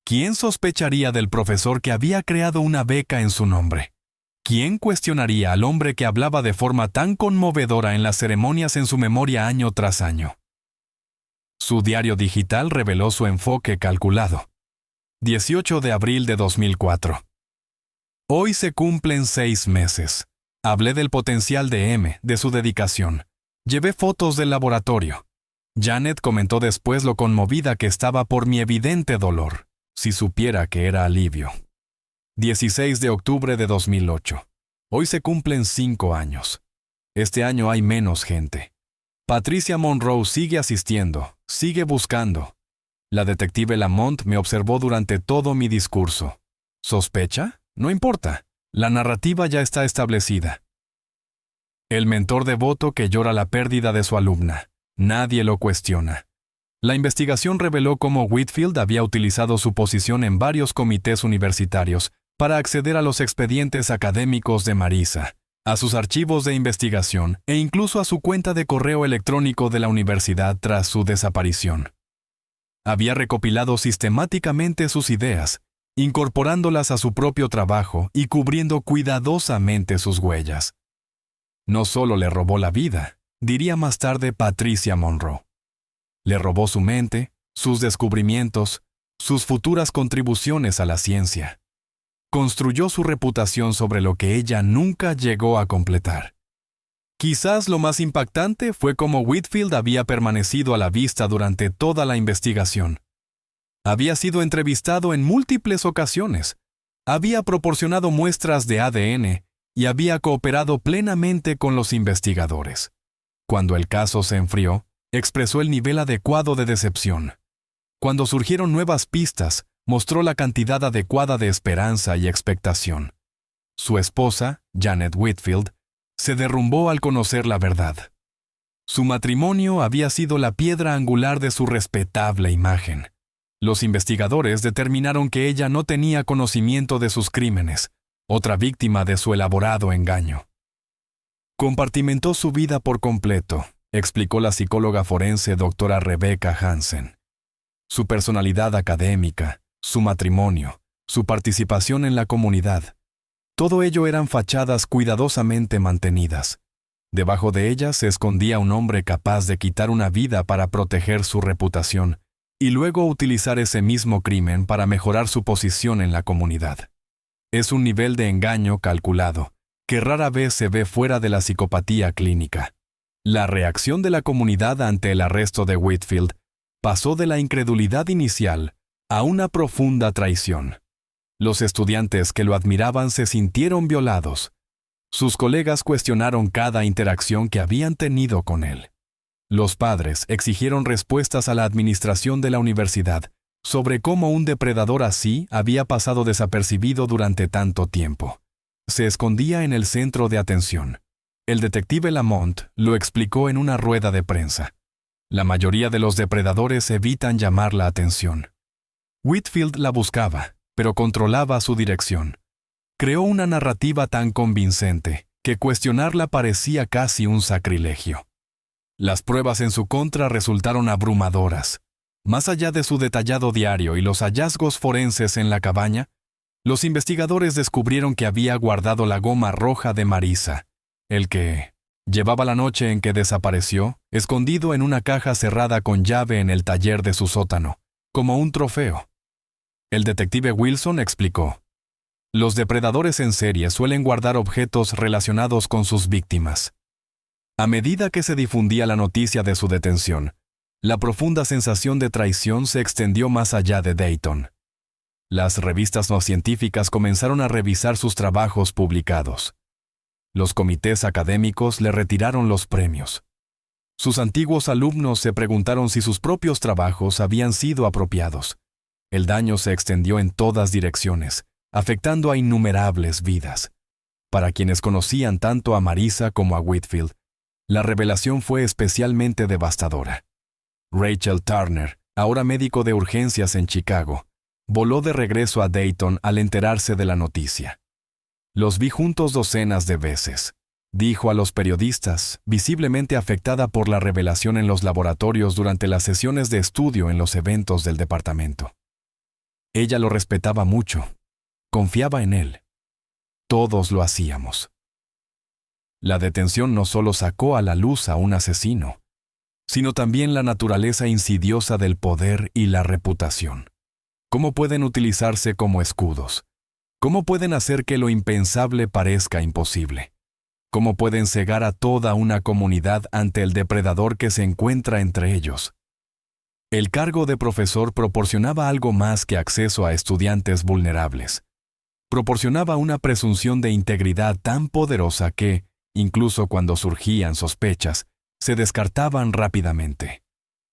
¿Quién sospecharía del profesor que había creado una beca en su nombre? ¿Quién cuestionaría al hombre que hablaba de forma tan conmovedora en las ceremonias en su memoria año tras año? Su diario digital reveló su enfoque calculado. 18 de abril de 2004. Hoy se cumplen 6 meses. Hablé del potencial de M, de su dedicación. Llevé fotos del laboratorio. Janet comentó después lo conmovida que estaba por mi evidente dolor, si supiera que era alivio. 16 de octubre de 2008. Hoy se cumplen 5 años. Este año hay menos gente. Patricia Monroe sigue asistiendo, sigue buscando. La detective Lamont me observó durante todo mi discurso. ¿Sospecha? No importa. La narrativa ya está establecida. El mentor devoto que llora la pérdida de su alumna. Nadie lo cuestiona. La investigación reveló cómo Whitfield había utilizado su posición en varios comités universitarios para acceder a los expedientes académicos de Marisa, a sus archivos de investigación e incluso a su cuenta de correo electrónico de la universidad tras su desaparición. Había recopilado sistemáticamente sus ideas, incorporándolas a su propio trabajo y cubriendo cuidadosamente sus huellas. No solo le robó la vida, diría más tarde Patricia Monroe. Le robó su mente, sus descubrimientos, sus futuras contribuciones a la ciencia. Construyó su reputación sobre lo que ella nunca llegó a completar. Quizás lo más impactante fue cómo Whitfield había permanecido a la vista durante toda la investigación. Había sido entrevistado en múltiples ocasiones, Había proporcionado muestras de ADN y había cooperado plenamente con los investigadores. Cuando el caso se enfrió, expresó el nivel adecuado de decepción. Cuando surgieron nuevas pistas, mostró la cantidad adecuada de esperanza y expectación. Su esposa, Janet Whitfield, se derrumbó al conocer la verdad. Su matrimonio había sido la piedra angular de su respetable imagen. Los investigadores determinaron que ella no tenía conocimiento de sus crímenes, otra víctima de su elaborado engaño. Compartimentó su vida por completo, explicó la psicóloga forense doctora Rebecca Hansen. Su personalidad académica, su matrimonio, su participación en la comunidad, todo ello eran fachadas cuidadosamente mantenidas. Debajo de ellas se escondía un hombre capaz de quitar una vida para proteger su reputación y luego utilizar ese mismo crimen para mejorar su posición en la comunidad. Es un nivel de engaño calculado, que rara vez se ve fuera de la psicopatía clínica. La reacción de la comunidad ante el arresto de Whitfield pasó de la incredulidad inicial a una profunda traición. Los estudiantes que lo admiraban se sintieron violados. Sus colegas cuestionaron cada interacción que habían tenido con él. Los padres exigieron respuestas a la administración de la universidad sobre cómo un depredador así había pasado desapercibido durante tanto tiempo. Se escondía en el centro de atención. El detective Lamont lo explicó en una rueda de prensa. La mayoría de los depredadores evitan llamar la atención. Whitfield la buscaba, pero controlaba su dirección. Creó una narrativa tan convincente que cuestionarla parecía casi un sacrilegio. Las pruebas en su contra resultaron abrumadoras. Más allá de su detallado diario y los hallazgos forenses en la cabaña, los investigadores descubrieron que había guardado la goma roja de Marisa, el que llevaba la noche en que desapareció, escondido en una caja cerrada con llave en el taller de su sótano, como un trofeo. El detective Wilson explicó: los depredadores en serie suelen guardar objetos relacionados con sus víctimas. A medida que se difundía la noticia de su detención, la profunda sensación de traición se extendió más allá de Dayton. Las revistas no científicas comenzaron a revisar sus trabajos publicados. Los comités académicos le retiraron los premios. Sus antiguos alumnos se preguntaron si sus propios trabajos habían sido apropiados. El daño se extendió en todas direcciones, afectando a innumerables vidas. Para quienes conocían tanto a Marisa como a Whitfield, la revelación fue especialmente devastadora. Rachel Turner, ahora médico de urgencias en Chicago, voló de regreso a Dayton al enterarse de la noticia. Los vi juntos docenas de veces, dijo a los periodistas, visiblemente afectada por la revelación en los laboratorios durante las sesiones de estudio en los eventos del departamento. Ella lo respetaba mucho, confiaba en él. Todos lo hacíamos. La detención no solo sacó a la luz a un asesino, sino también la naturaleza insidiosa del poder y la reputación. ¿Cómo pueden utilizarse como escudos? ¿Cómo pueden hacer que lo impensable parezca imposible? ¿Cómo pueden cegar a toda una comunidad ante el depredador que se encuentra entre ellos? El cargo de profesor proporcionaba algo más que acceso a estudiantes vulnerables. Proporcionaba una presunción de integridad tan poderosa que, incluso cuando surgían sospechas, se descartaban rápidamente.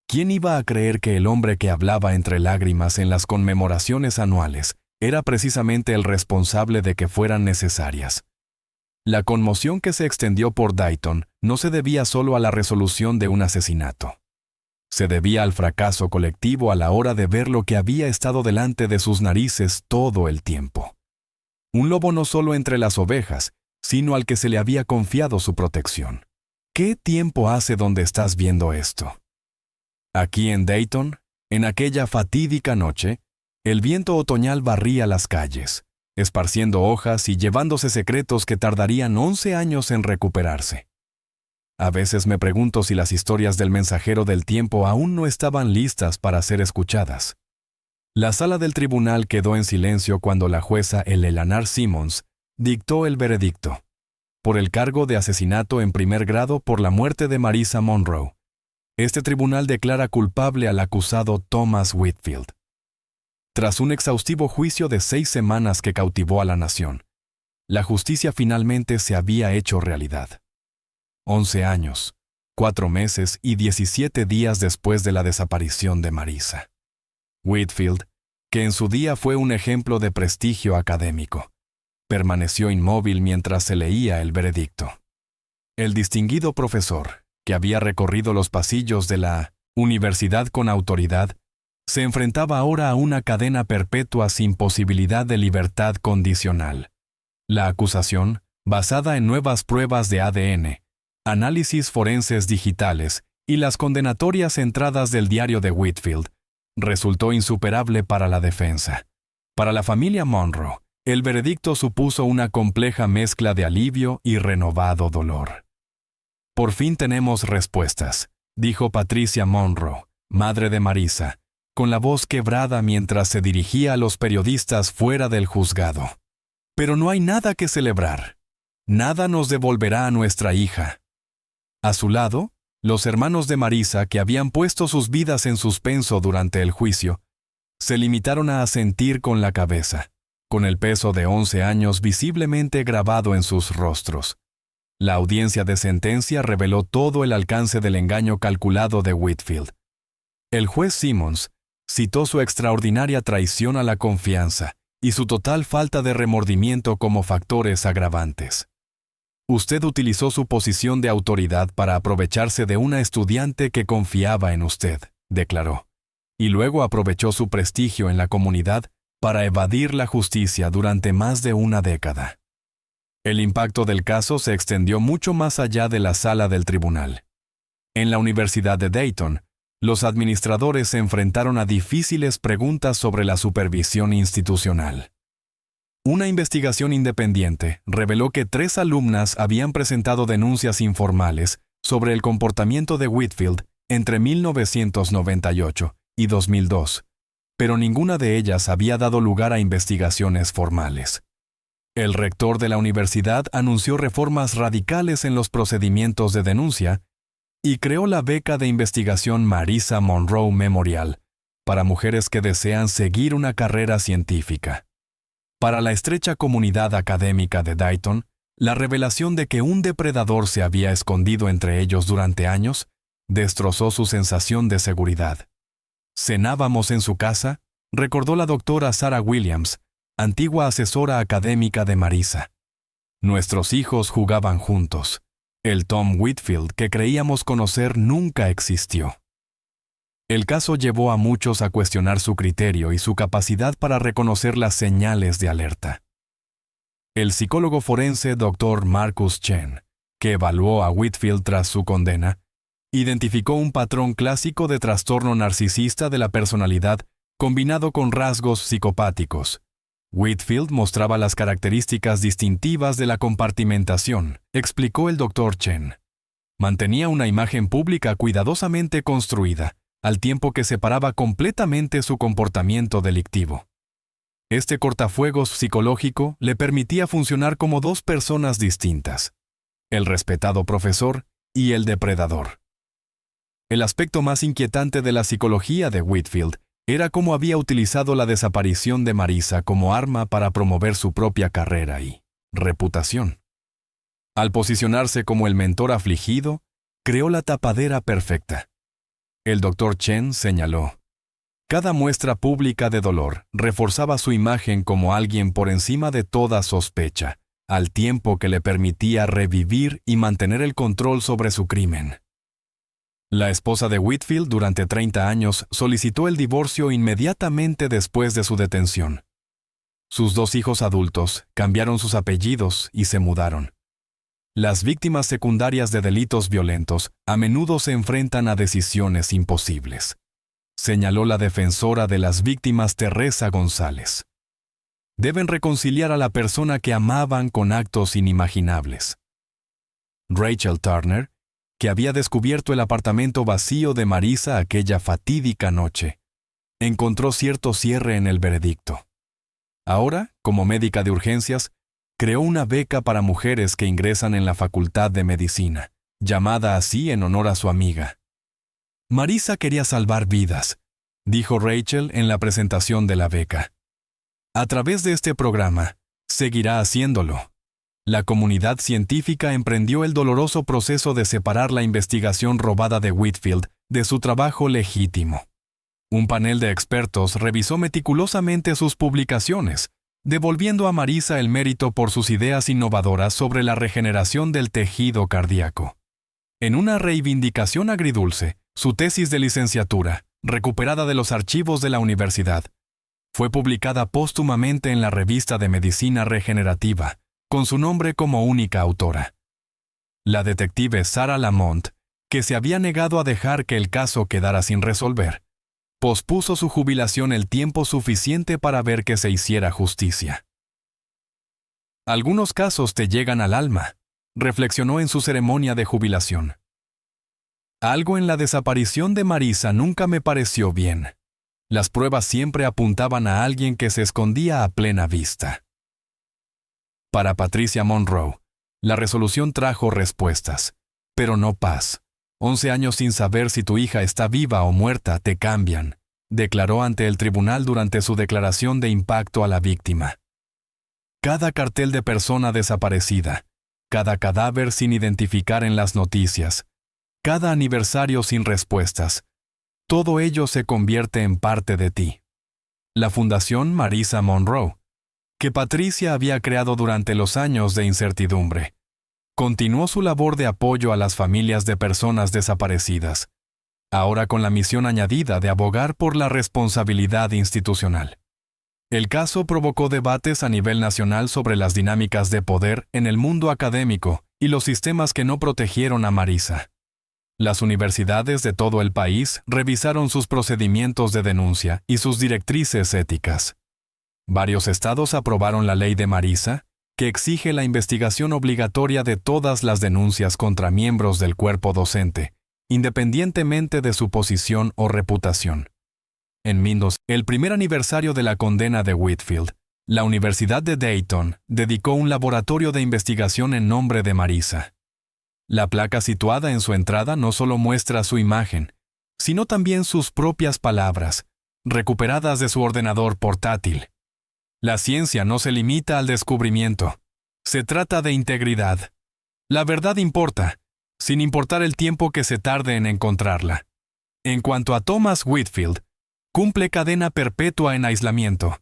¿Quién iba a creer que el hombre que hablaba entre lágrimas en las conmemoraciones anuales era precisamente el responsable de que fueran necesarias? La conmoción que se extendió por Dayton no se debía solo a la resolución de un asesinato. Se debía al fracaso colectivo a la hora de ver lo que había estado delante de sus narices todo el tiempo. Un lobo no solo entre las ovejas, sino al que se le había confiado su protección. ¿Qué tiempo hace donde estás viendo esto? Aquí en Dayton, en aquella fatídica noche, el viento otoñal barría las calles, esparciendo hojas y llevándose secretos que tardarían 11 años en recuperarse. A veces me pregunto si las historias del mensajero del tiempo aún no estaban listas para ser escuchadas. La sala del tribunal quedó en silencio cuando la jueza Eleanor Simmons dictó el veredicto por el cargo de asesinato en primer grado por la muerte de Marisa Monroe. Este tribunal declara culpable al acusado Thomas Whitfield. Tras un exhaustivo juicio de 6 semanas que cautivó a la nación, la justicia finalmente se había hecho realidad. 11 años, 4 meses y 17 días después de la desaparición de Marisa. Whitfield, que en su día fue un ejemplo de prestigio académico, permaneció inmóvil mientras se leía el veredicto. El distinguido profesor, que había recorrido los pasillos de la universidad con autoridad, se enfrentaba ahora a una cadena perpetua sin posibilidad de libertad condicional. La acusación, basada en nuevas pruebas de ADN, análisis forenses digitales y las condenatorias entradas del diario de Whitfield, resultó insuperable para la defensa. Para la familia Monroe, el veredicto supuso una compleja mezcla de alivio y renovado dolor. «Por fin tenemos respuestas», dijo Patricia Monroe, madre de Marisa, con la voz quebrada mientras se dirigía a los periodistas fuera del juzgado. «Pero no hay nada que celebrar. Nada nos devolverá a nuestra hija». A su lado, los hermanos de Marisa, que habían puesto sus vidas en suspenso durante el juicio, se limitaron a asentir con la cabeza, con el peso de 11 años visiblemente grabado en sus rostros. La audiencia de sentencia reveló todo el alcance del engaño calculado de Whitfield. El juez Simmons citó su extraordinaria traición a la confianza y su total falta de remordimiento como factores agravantes. «Usted utilizó su posición de autoridad para aprovecharse de una estudiante que confiaba en usted», declaró, y luego aprovechó su prestigio en la comunidad para evadir la justicia durante más de una década. El impacto del caso se extendió mucho más allá de la sala del tribunal. En la Universidad de Dayton, los administradores se enfrentaron a difíciles preguntas sobre la supervisión institucional. Una investigación independiente reveló que 3 alumnas habían presentado denuncias informales sobre el comportamiento de Whitfield entre 1998 y 2002, pero ninguna de ellas había dado lugar a investigaciones formales. El rector de la universidad anunció reformas radicales en los procedimientos de denuncia y creó la beca de investigación Marisa Monroe Memorial para mujeres que desean seguir una carrera científica. Para la estrecha comunidad académica de Dayton, la revelación de que un depredador se había escondido entre ellos durante años destrozó su sensación de seguridad. «Cenábamos en su casa», recordó la doctora Sarah Williams, antigua asesora académica de Marisa. «Nuestros hijos jugaban juntos. El Tom Whitfield que creíamos conocer nunca existió». El caso llevó a muchos a cuestionar su criterio y su capacidad para reconocer las señales de alerta. El psicólogo forense Dr. Marcus Chen, que evaluó a Whitfield tras su condena, identificó un patrón clásico de trastorno narcisista de la personalidad combinado con rasgos psicopáticos. Whitfield mostraba las características distintivas de la compartimentación, explicó el Dr. Chen. Mantenía una imagen pública cuidadosamente construida, al tiempo que separaba completamente su comportamiento delictivo. Este cortafuegos psicológico le permitía funcionar como 2 personas distintas: el respetado profesor y el depredador. El aspecto más inquietante de la psicología de Whitfield era cómo había utilizado la desaparición de Marisa como arma para promover su propia carrera y reputación. Al posicionarse como el mentor afligido, creó la tapadera perfecta. El Dr. Chen señaló: cada muestra pública de dolor reforzaba su imagen como alguien por encima de toda sospecha, al tiempo que le permitía revivir y mantener el control sobre su crimen. La esposa de Whitfield durante 30 años solicitó el divorcio inmediatamente después de su detención. Sus 2 hijos adultos cambiaron sus apellidos y se mudaron. Las víctimas secundarias de delitos violentos a menudo se enfrentan a decisiones imposibles, señaló la defensora de las víctimas Teresa González. Deben reconciliar a la persona que amaban con actos inimaginables. Rachel Turner, que había descubierto el apartamento vacío de Marisa aquella fatídica noche, encontró cierto cierre en el veredicto. Ahora, como médica de urgencias, creó una beca para mujeres que ingresan en la Facultad de Medicina, llamada así en honor a su amiga. Marisa quería salvar vidas, dijo Rachel en la presentación de la beca. A través de este programa, seguirá haciéndolo. La comunidad científica emprendió el doloroso proceso de separar la investigación robada de Whitfield de su trabajo legítimo. Un panel de expertos revisó meticulosamente sus publicaciones, devolviendo a Marisa el mérito por sus ideas innovadoras sobre la regeneración del tejido cardíaco. En una reivindicación agridulce, su tesis de licenciatura, recuperada de los archivos de la universidad, fue publicada póstumamente en la revista de Medicina Regenerativa, con su nombre como única autora. La detective Sarah Lamont, que se había negado a dejar que el caso quedara sin resolver, pospuso su jubilación el tiempo suficiente para ver que se hiciera justicia. Algunos casos te llegan al alma, reflexionó en su ceremonia de jubilación. Algo en la desaparición de Marisa nunca me pareció bien. Las pruebas siempre apuntaban a alguien que se escondía a plena vista. Para Patricia Monroe, la resolución trajo respuestas, pero no paz. 11 años sin saber si tu hija está viva o muerta te cambian, declaró ante el tribunal durante su declaración de impacto a la víctima. Cada cartel de persona desaparecida, cada cadáver sin identificar en las noticias, cada aniversario sin respuestas, todo ello se convierte en parte de ti. La Fundación Marisa Monroe, que Patricia había creado durante los años de incertidumbre, continuó su labor de apoyo a las familias de personas desaparecidas, ahora con la misión añadida de abogar por la responsabilidad institucional. El caso provocó debates a nivel nacional sobre las dinámicas de poder en el mundo académico y los sistemas que no protegieron a Marisa. Las universidades de todo el país revisaron sus procedimientos de denuncia y sus directrices éticas. Varios estados aprobaron la ley de Marisa, que exige la investigación obligatoria de todas las denuncias contra miembros del cuerpo docente, independientemente de su posición o reputación. En el primer aniversario de la condena de Whitfield, la Universidad de Dayton dedicó un laboratorio de investigación en nombre de Marisa. La placa situada en su entrada no solo muestra su imagen, sino también sus propias palabras, recuperadas de su ordenador portátil. La ciencia no se limita al descubrimiento. Se trata de integridad. La verdad importa, sin importar el tiempo que se tarde en encontrarla. En cuanto a Thomas Whitfield, cumple cadena perpetua en aislamiento.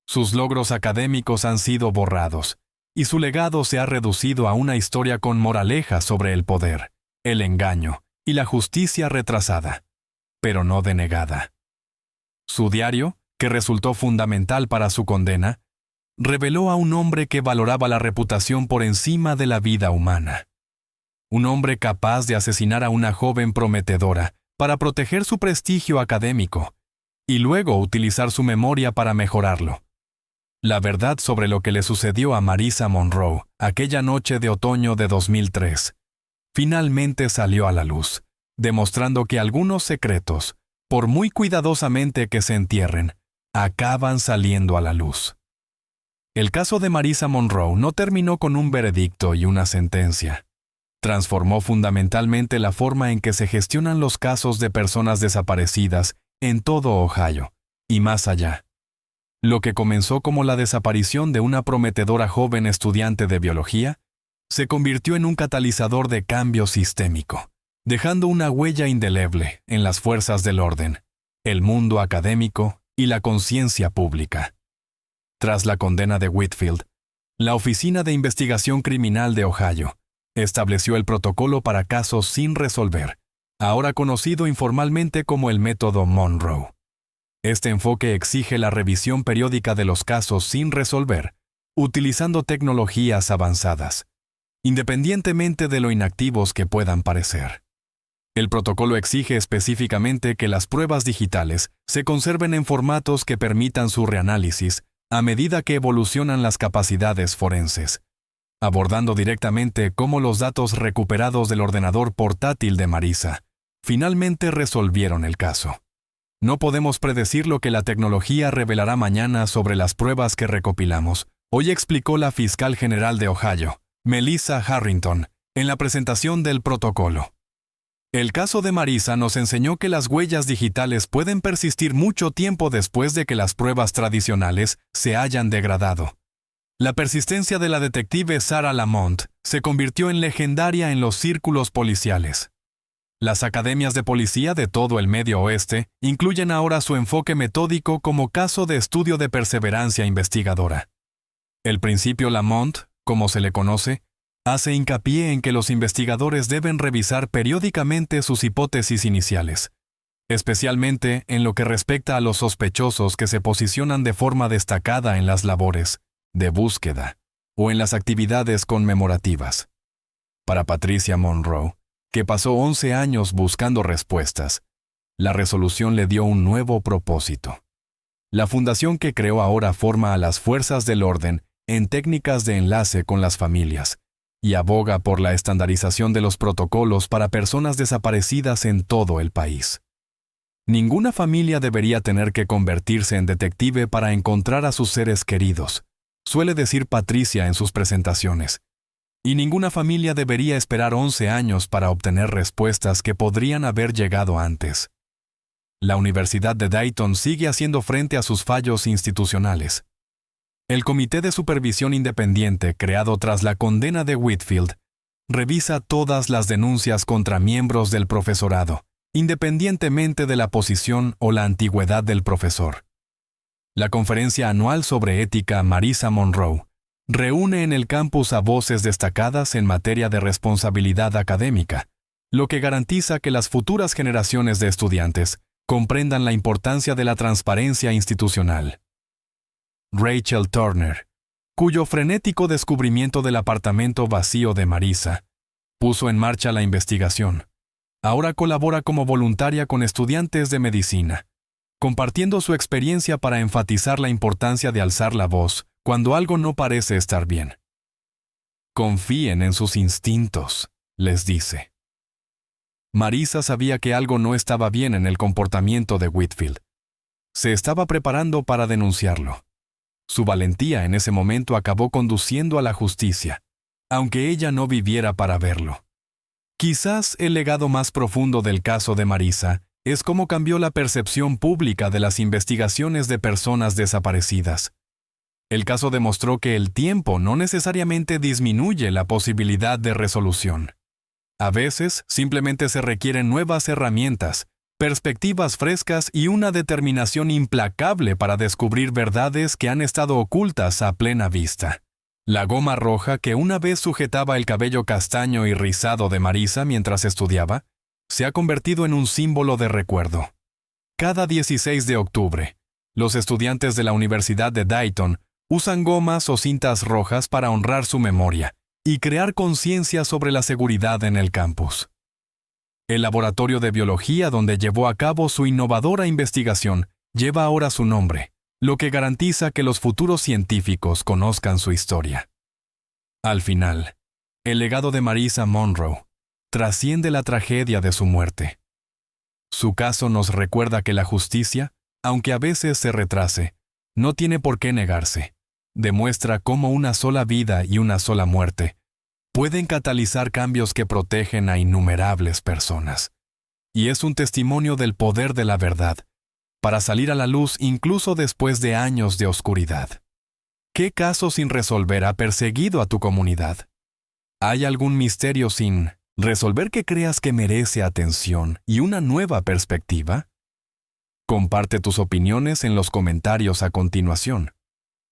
Sus logros académicos han sido borrados, y su legado se ha reducido a una historia con moraleja sobre el poder, el engaño y la justicia retrasada, pero no denegada. Su diario, que resultó fundamental para su condena, reveló a un hombre que valoraba la reputación por encima de la vida humana. Un hombre capaz de asesinar a una joven prometedora para proteger su prestigio académico y luego utilizar su memoria para mejorarlo. La verdad sobre lo que le sucedió a Marisa Monroe aquella noche de otoño de 2003 finalmente salió a la luz, demostrando que algunos secretos, por muy cuidadosamente que se entierren, acaban saliendo a la luz. El caso de Marisa Monroe no terminó con un veredicto y una sentencia. Transformó fundamentalmente la forma en que se gestionan los casos de personas desaparecidas en todo Ohio, y más allá. Lo que comenzó como la desaparición de una prometedora joven estudiante de biología, se convirtió en un catalizador de cambio sistémico, dejando una huella indeleble en las fuerzas del orden, el mundo académico y la conciencia pública. Tras la condena de Whitfield, la Oficina de Investigación Criminal de Ohio estableció el protocolo para casos sin resolver, ahora conocido informalmente como el método Monroe. Este enfoque exige la revisión periódica de los casos sin resolver, utilizando tecnologías avanzadas, independientemente de lo inactivos que puedan parecer. El protocolo exige específicamente que las pruebas digitales se conserven en formatos que permitan su reanálisis a medida que evolucionan las capacidades forenses, abordando directamente cómo los datos recuperados del ordenador portátil de Marisa finalmente resolvieron el caso. No podemos predecir lo que la tecnología revelará mañana sobre las pruebas que recopilamos, hoy explicó la fiscal general de Ohio, Melissa Harrington, en la presentación del protocolo. El caso de Marisa nos enseñó que las huellas digitales pueden persistir mucho tiempo después de que las pruebas tradicionales se hayan degradado. La persistencia de la detective Sarah Lamont se convirtió en legendaria en los círculos policiales. Las academias de policía de todo el Medio Oeste incluyen ahora su enfoque metódico como caso de estudio de perseverancia investigadora. El principio Lamont, como se le conoce, hace hincapié en que los investigadores deben revisar periódicamente sus hipótesis iniciales, especialmente en lo que respecta a los sospechosos que se posicionan de forma destacada en las labores de búsqueda o en las actividades conmemorativas. Para Patricia Monroe, que pasó 11 años buscando respuestas, la resolución le dio un nuevo propósito. La fundación que creó ahora forma a las fuerzas del orden en técnicas de enlace con las familias y aboga por la estandarización de los protocolos para personas desaparecidas en todo el país. Ninguna familia debería tener que convertirse en detective para encontrar a sus seres queridos, suele decir Patricia en sus presentaciones. Y ninguna familia debería esperar 11 años para obtener respuestas que podrían haber llegado antes. La Universidad de Dayton sigue haciendo frente a sus fallos institucionales. El Comité de Supervisión Independiente, creado tras la condena de Whitfield, revisa todas las denuncias contra miembros del profesorado, independientemente de la posición o la antigüedad del profesor. La conferencia anual sobre ética Marisa Monroe reúne en el campus a voces destacadas en materia de responsabilidad académica, lo que garantiza que las futuras generaciones de estudiantes comprendan la importancia de la transparencia institucional. Rachel Turner, cuyo frenético descubrimiento del apartamento vacío de Marisa puso en marcha la investigación, ahora colabora como voluntaria con estudiantes de medicina, compartiendo su experiencia para enfatizar la importancia de alzar la voz cuando algo no parece estar bien. Confíen en sus instintos, les dice. Marisa sabía que algo no estaba bien en el comportamiento de Whitfield. Se estaba preparando para denunciarlo. Su valentía en ese momento acabó conduciendo a la justicia, aunque ella no viviera para verlo. Quizás el legado más profundo del caso de Marisa es cómo cambió la percepción pública de las investigaciones de personas desaparecidas. El caso demostró que el tiempo no necesariamente disminuye la posibilidad de resolución. A veces simplemente se requieren nuevas herramientas, perspectivas frescas y una determinación implacable para descubrir verdades que han estado ocultas a plena vista. La goma roja que una vez sujetaba el cabello castaño y rizado de Marisa mientras estudiaba, se ha convertido en un símbolo de recuerdo. Cada 16 de octubre, los estudiantes de la Universidad de Dayton usan gomas o cintas rojas para honrar su memoria y crear conciencia sobre la seguridad en el campus. El laboratorio de biología donde llevó a cabo su innovadora investigación lleva ahora su nombre, lo que garantiza que los futuros científicos conozcan su historia. Al final, el legado de Marisa Monroe trasciende la tragedia de su muerte. Su caso nos recuerda que la justicia, aunque a veces se retrase, no tiene por qué negarse. Demuestra cómo una sola vida y una sola muerte pueden catalizar cambios que protegen a innumerables personas. Y es un testimonio del poder de la verdad, para salir a la luz incluso después de años de oscuridad. ¿Qué caso sin resolver ha perseguido a tu comunidad? ¿Hay algún misterio sin resolver que creas que merece atención y una nueva perspectiva? Comparte tus opiniones en los comentarios a continuación.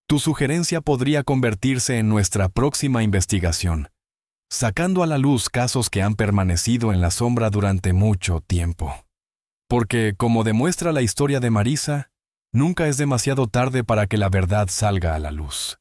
Tu sugerencia podría convertirse en nuestra próxima investigación, sacando a la luz casos que han permanecido en la sombra durante mucho tiempo. Porque, como demuestra la historia de Marisa, nunca es demasiado tarde para que la verdad salga a la luz.